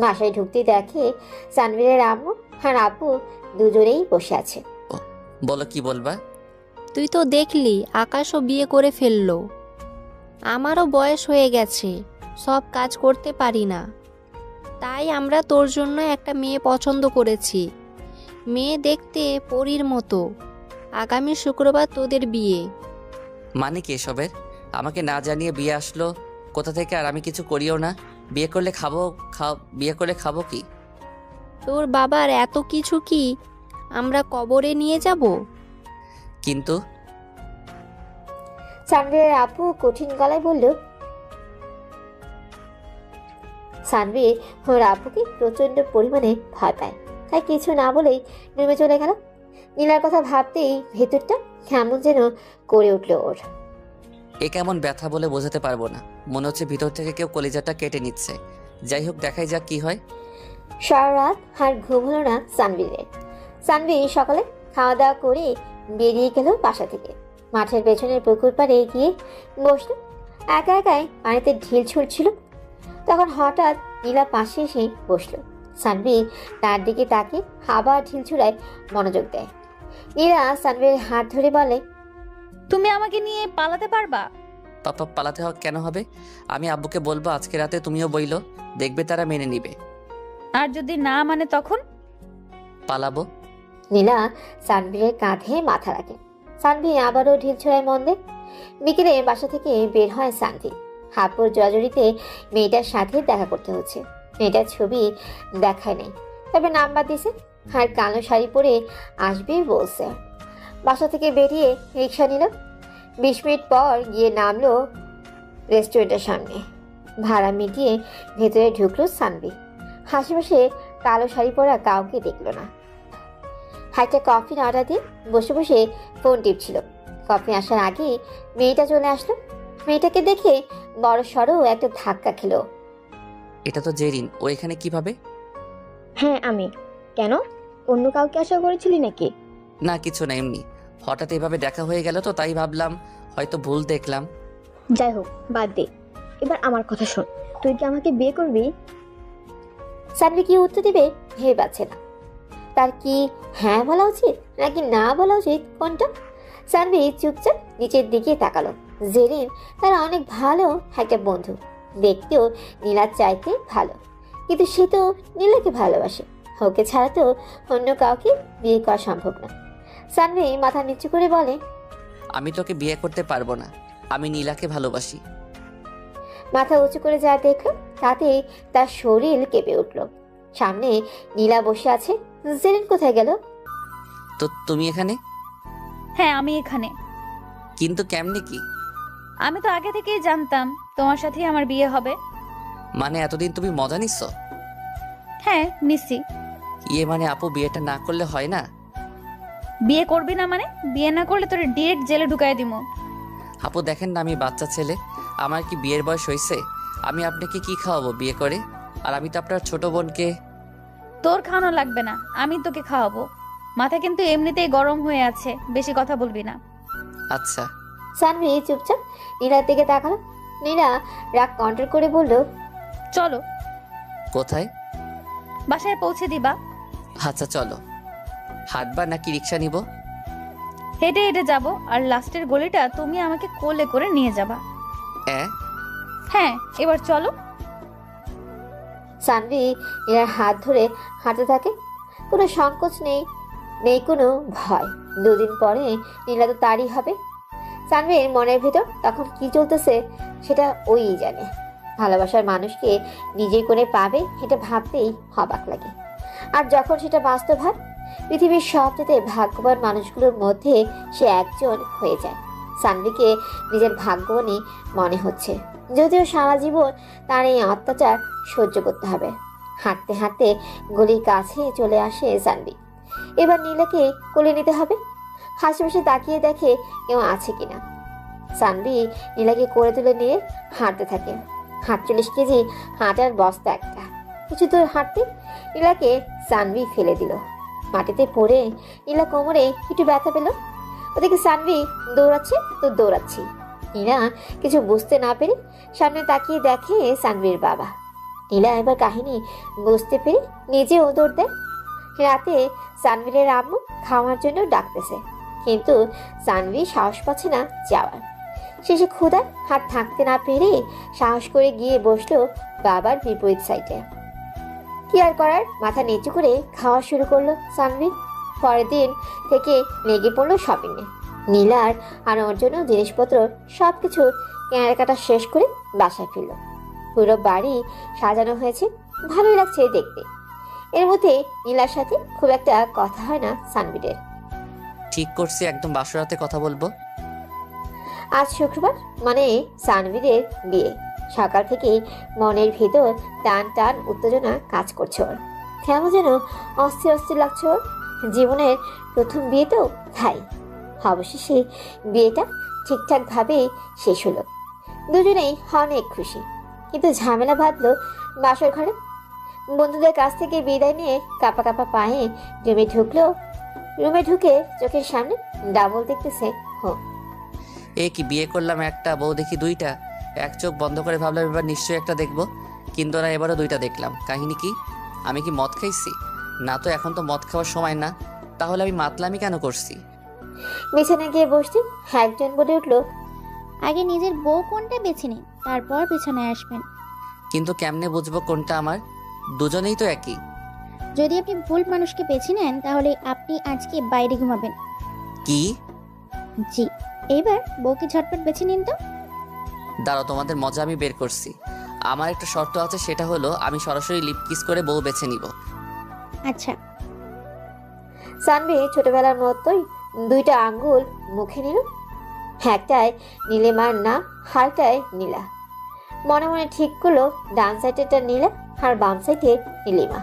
বাসায় ঢুকতে দেখে সানভীরের আম্মু আর আপু দুজনেই বসে আছে। বলো, কি বলবা? তুই তো দেখলি আকাশও বিয়ে করে ফেললো। আমারও বয়স হয়ে গেছে, সব কাজ করতে পারি না। তাই আমরা তোর জন্য একটা মেয়ে পছন্দ করেছি। মেয়ে দেখতে পরীর মতো। আগামী শুক্রবার তোদের বিয়ে। মানে কি এসবের? আমাকে না জানিয়ে বিয়ে আসলো কোথা থেকে? আর আমি কিছু করিও না। বিয়ে করলে খাবো কি? তোর বাবার এত কিছু কি আমরা কবরে নিয়ে যাব? কিন্তু সানভীরের আপু কঠিন গলায় বলল। সানভীর ওর আপুকে প্রচন্ড পরিমাণে ভয় পায়। তাই কিছু না বলেই রুমে চলে গেল। নীলার কথা ভাবতেই ভেতরটা কেমন যেন করে উঠল ওর। এ কেমন ব্যথা বলে বোঝাতে পারবো না। মনে হচ্ছে ভিতর থেকে কেউ কলিজাটা কেটে নিচ্ছে। যাই হোক, দেখাই যাক কি হয়। সারা রাত আর ঘুম হলো না সানভীরের। সানভীর সকালে খাওয়া দাওয়া করে বেরিয়ে গেল বাসা থেকে। মাঠের পেছনের পুকুর পাড়ে গিয়ে বসল। একা একাই পানিতে ঢিল ছুটছিল। তখন হঠাৎ নীলা পাশে এসে বসলো। সানভীর তার দিকে তাকে আবার ঢিল ছুড়ায় মনোযোগ দেয়। নীলা সানভীরের হাত ধরে বলে, তুমি আমাকে নিয়ে পালাতে পারবা? পালাতে কেন হবে? আমি আব্বুকে বলবো আজকে রাতে, তুমিও বইলো, দেখবে তারা মেনে নিবে। আর যদি না মানে তখন? পালাবো। নীলা সানভীরের কাঁধে মাথা রাখে। সানভি আবারও ঢিল ছোড়ায় মন দেয়। বিকেলে বাসা থেকে বের হয় সানভি। হাপুর জড়াজড়িতে মেয়েটার সাথে দেখা করতে হচ্ছে। মেয়েটার ছবি দেখায় নেই, তবে নাম্বার দিছে আর কালো শাড়ি পরে আসবে বলছে। বাসা থেকে বেরিয়ে রিক্সা নিল। 20 মিনিট পর গিয়ে নামলো রেস্টুরেন্টের সামনে। ভাড়া মিটিয়ে ভেতরে ঢুকলো সানভি। হাসিপাশে কালো শাড়ি পরা কাউকে দেখলো না। একটা কফির অর্ডার দিয়ে বসে বসে ফোন টিপছিল। কফি আসার আগেই মেয়েটা চলে আসলো। মেয়েটাকে দেখে বড় সড়ো একটা ধাক্কা খেলো। এটা তো জেরিন, ও এখানে কিভাবে? হ্যাঁ আমি। কেন, অন্য কাউকে আশা করেছিলি নাকি? না কিছু না, এমনি হঠাৎ এভাবে দেখা হয়ে গেল তো তাই ভাবলাম হয়তো ভুল দেখলাম। যাই হোক বাদ দে, এবার আমার কথা শোন। তুই কি আমাকে বিয়ে করবি? সানভি কি উত্তর দিবে ভেবে পাচ্ছে না। তার কি হ্যাঁ বলা উচিত নাকি না বলা উচিত কোনটা? সানভি চুপচাপ নিচের দিকে তাকালো। জেরিন তার অনেক ভালো একটা বন্ধু, দেখতেও নীলার চাইতে ভালো, কিন্তু সে তো নীলাকে ভালোবাসে। ওকে ছাড়া তো অন্য কাউকে বিয়ে করা সম্ভব না। সানভি মাথা নিচু করে বলে, আমি তোকে বিয়ে করতে পারবো না, আমি নীলাকে ভালোবাসি। মাথা উঁচু করে যা দেখলো তাতে তার শরীর কেঁপে উঠল। সামনে নীলা বসে আছে। জেরিন কোথায় গেল? তো তুমি এখানে? হ্যাঁ আমি এখানে। কিন্তু কেমনে কি? আমি তো আগে থেকেই জানতাম তোমার সাথেই আমার বিয়ে হবে। মানে এতদিন তুমি মজা নিচ্ছ? হ্যাঁ নিচ্ছি। ইয়ে মানে আপু বিয়েটা না করলে হয় না? বিয়ে করবি না মানে? বিয়ে না করলে তোর ডিরেক্ট জেলে ঢুকাই দিমু। আপু দেখেন না, আমি বাচ্চা ছেলে, আমার কি বিয়ের বয়স হয়েছে? আমি আপনাকে কি খাওয়াবো বিয়ে করে? আর আমি তো আপনার ছোট বোনকে। তোর খাওয়ানো লাগবে না, আমি তোকে খাওয়াবো। মাথা কিন্তু এমনিতেই গরম হয়ে আছে, বেশি কথা বলবি না। আচ্ছা। সানভি চুপচাপ নীলার দিকে তাকালো। নীলা রাগ কন্ট্রোল করে বলল, চলো। কোথায়? বাসায় পৌঁছে দিবা। আচ্ছা চলো। হাঁটবা নাকি রিক্সা নিব? হেঁটে হেঁটে যাব, আর লাস্টের গলিটা তুমি আমাকে কোলে করে নিয়ে যাবা। হ্যাঁ এবার চলো। সানভি নীলার হাত ধরে হাঁটতে থাকে। কোনো সংকোচ নেই, নেই কোনো ভয়। 2 দিন পরে নীলা তো তারই হবে। সানভির মনের ভেতর তখন কি চলতেছে সেটা ওই জানে। ভালোবাসার মানুষকে নিজে করে পাবে এটা ভাবতেই অবাক লাগে। আর যখন সেটা বাস্তব হয়, পৃথিবীর সবচেয়ে ভাগ্যবান মানুষগুলোর মধ্যে সে একজন হয়ে যায়। সানভিকে নিজের ভাগ্যবানই মনে হচ্ছে, যদিও সারা জীবন তার এই অত্যাচার সহ্য করতে হবে। হাঁটতে হাঁটতে গলির কাছে চলে আসে সানভি। এবার নীলাকে কোলে নিতে হবে। হাসিপাশে তাকিয়ে দেখে কেউ আছে কিনা। সানভি নীলাকে কোলে তুলে নিয়ে হাঁটতে থাকে। 48 কেজি হাঁটার বস্তা একটা। কিছু দূর হাঁটতে নীলাকে সানভি ফেলে দিল। মাটিতে পড়ে নীলা কোমরে একটু ব্যথা পেল। ওদিকে সানভি দৌড়াচ্ছে তো দৌড়াচ্ছি। নীলা কিছু বুঝতে না পেরে সামনে তাকিয়ে দেখে সানভির বাবা। নীলা এবার কাহিনী বুঝতে পেরে নিজেও দৌড় দেয়। রাতে সানভীরের আম্মু খাওয়ার জন্য ডাকতেছে, কিন্তু সানভি সাহস পাচ্ছে না যাওয়ার। শেষে ক্ষুধায় হাত থাকতে না পেরে সাহস করে গিয়ে বসলো বাবার বিপরীত সাইডে। কি আর করার, মাথা নিচু করে খাওয়া শুরু করলো সানভি। পরের দিন থেকে লেগে পড়লো শপিংয়ে। নীলার আর ওর জন্য জিনিসপত্র সবকিছু কেনাকাটা শেষ করে বাসায় ফিরল। পুরো বাড়ি সাজানো হয়েছে, ভালোই লাগছে দেখতে। এর মধ্যে নীলার সাথে খুব একটা কথা হয় না সানভীরের। ঠিক করছি, একদম বাসরাতে কথা বলবো। আজ শুক্রবার, মানে সানভীরের বিয়ে। সকাল থেকেই মনের ভেতর টান টান উত্তেজনা কাজ করছে ওর। কেমন যেন অস্থির অস্থির লাগছে ওর। জীবনের প্রথম বিয়ে তো, তাই অবশেষে বিয়েটা ঠিকঠাক ভাবে শেষ হলো। দুজনেই অনেক খুশি, কিন্তু ঝামেলা বাঁধলো বাসর ঘরে। বন্ধুদের কাছ থেকে বিদায় নিয়ে কাপা কাপা পায়ে রুমে ঢুকলো। রুমে ঢুকে চোখের সামনে ডাবল দেখতেছে। এ কি, বিয়ে করলাম একটা, বউ দেখি 2টা। এক চোখ বন্ধ করে ভাবলাম এবার নিশ্চয়ই একটা দেখবো, কিন্তু না, এবারও 2টা দেখলাম। কাহিনী কি? আমি কি মদ খাইছি? না তো, এখন তো মদ খাওয়ার সময় না। তাহলে আমি মাতলামি কেন করছি? বিছানায় গিয়ে বসতে একজন বলে উঠলো, আগে নিজের বউ কোনটা বেছে নিন, তারপর বিছানায় আসবেন। কিন্তু কেমনে বুঝবো কোনটা আমার? দুজনেই তো একই। যদি আপনি ভুল মানুষকে বেছে নেন তাহলে আপনি আজকে বাইরে ঘুমাবেন। কি? জি, এবার বউকে ঝটপট বেছে নিন তো। দাঁড়াও, তোমাদের মজা আমি বের করছি। আমার একটা শর্ত আছে, সেটা হলো আমি সরাসরি লিপ কিস করে বউ বেছে নিব। আচ্ছা। সানভি ছোটবেলার মতোই দুইটা আঙ্গুল মুখে নিল। একটায় নীলিমার নাম, হারটায় নীলা। মনে মনে ঠিক করলো ডান সাইডেরটা নীলা আর বাম সাইডে নীলিমা।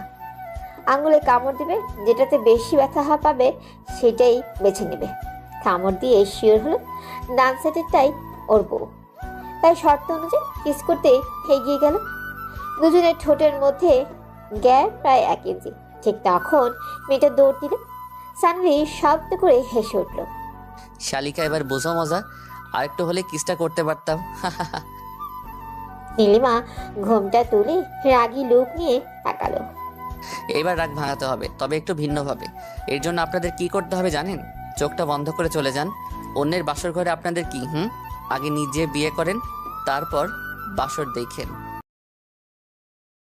আঙ্গুলে কামড় দিবে, যেটাতে বেশি ব্যথা পাবে সেটাই বেছে নেবে। কামড় দিয়ে শিওর হলো ডান সাইডেরটাই ওর বউ। তাই শর্ত অনুযায়ী কিস করতে এগিয়ে গেল। দুজনের ঠোঁটের মধ্যে গ্যাপ প্রায় 1 ইঞ্চি। ঠিক তখন মেয়েটা দৌড় দিল। সানভি শব্দ করে হেসে উঠল। শালিকা, এবার বোঝো মজা। আরেকটু হলে কিসটা করতে পারতাম। নীলিমা ঘোমটা তুলে রাগী লুক নিয়ে তাকালো। এবার রাগ ভাঙাতে হবে, তবে একটু ভিন্নভাবে। এর জন্য আপনাদের কি করতে হবে জানেন? চোখটা বন্ধ করে চলে যান। অন্যের বাসর ঘরে আপনাদের কি আগে নিজে বিয়ে করেন, তারপর বাসর দেখেন।